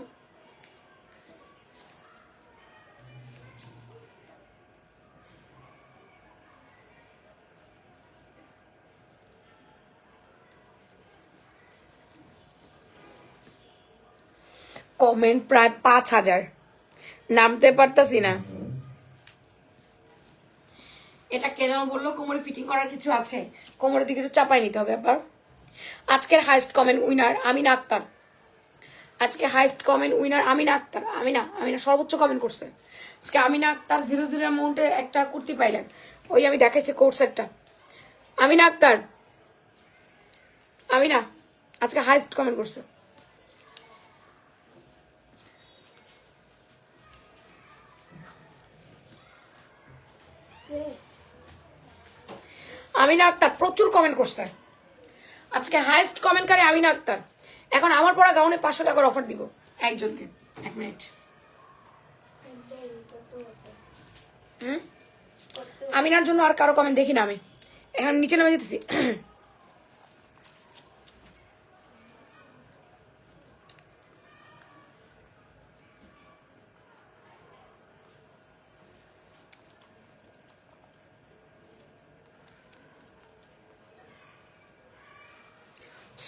কমেন্ট প্রায় 5000, নামতে পারতাছি না। এটা কেন বললো? কোমরে ফিটিং করার কিছু আছে, কোমরের দিকে একটু চাপাই নিতে হবে আবার। আজকের highest comment winner Amina Akter. আজকে highest comment winner Amina Akter. Amina সর্বোচ্চ কমেন্ট করছে আজকে। আমিনা আক্তার 00 অ্যামাউন্টে একটা কুর্তি পাইলেন, ওই আমি দেখাইছি কোট সেটটা। আমিনা আক্তার, আমিনা আজকে হাইস্ট কমেন্ট করছে। আমিনা আক্তার প্রচুর কমেন্ট করছে আজকে, হাইস্ট কমেন্টকারী আমিনা আক্তার। এখন আমার পরা গাউনে 500 টাকার অফার দিব একজনকে। 1 মিনিট। আমিনার জন্য আর কারো কমেন্ট দেখি না আমি, এখন নিচে নামে যেতেছি।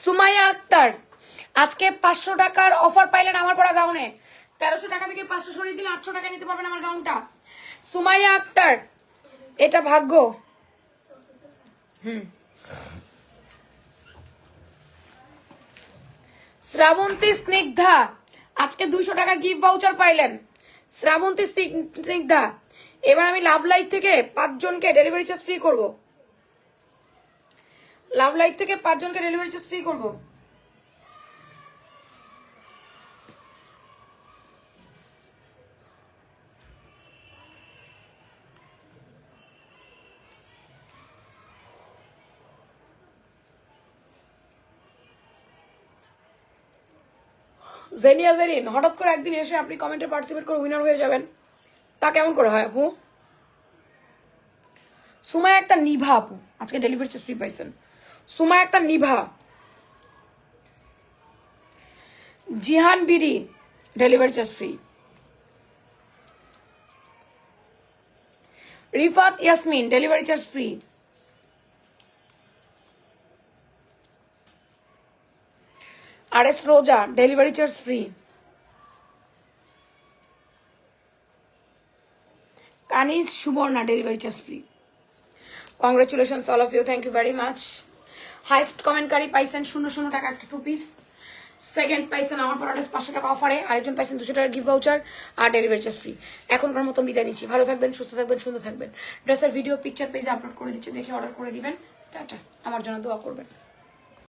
সুমাইয়া আক্তার আজকে 500 টাকার অফার পাইলেন আমার পরা গাউনে। 1300 টাকা থেকে 500 সরিয়ে দিলে 800 টাকা নিতে পারবেন আমার গাউনটা। সুমাইয়া আক্তার, এটা ভাগ্য। শ্রাবন্তী স্নিগ্ধা আজকে 200 টাকার গিফট ভাউচার পাইলেন। শ্রাবন্তী স্নিগ্ধা, এবার আমি লাভ লাইট থেকে 5 জনকে ডেলিভারি চার্জ ফ্রি করব। লাভ লাইট থেকে 5 জনকে ডেলিভারি চার্জ ফ্রি করব। জেনিয়া জেরিন, হঠাৎ করে একদিন এসে আপনি কমেন্টে পার্টিসিপেট করে উইনার হয়ে যাবেন, তা কেমন করে হয় আপু? সুমায়া একটা নিভা আপু আজকে ডেলিভারি চার্জ ফ্রি পাইছেন। সুমায়া একটা নিভা। Jihan BD delivery charge free. Rifat Yasmin delivery charge free. RS Roza delivery charge free. Kaniz Subarna delivery charge free. Congratulations all of you, thank you very much. Highest কমেন্টকারী পাইছেন 00 টাকা একটা 2 পিস। সেকেন্ড পাইছেন আমার পর 500 টাকা অফারে, আরেকজন পাইছেন 200 টাকার গিফট ভাউচার আর ডেলিভারি চার্জ ফ্রি। এখনকার মতো বিদায় নিচ্ছি। ভালো থাকবেন, সুস্থ থাকবেন, সুন্দর থাকবেন। ড্রেসের ভিডিও পিকচার পেজে আপলোড করে দিচ্ছি, দেখে অর্ডার করে দিবেন। টাটা। আমার জন্য দোয়া করবেন।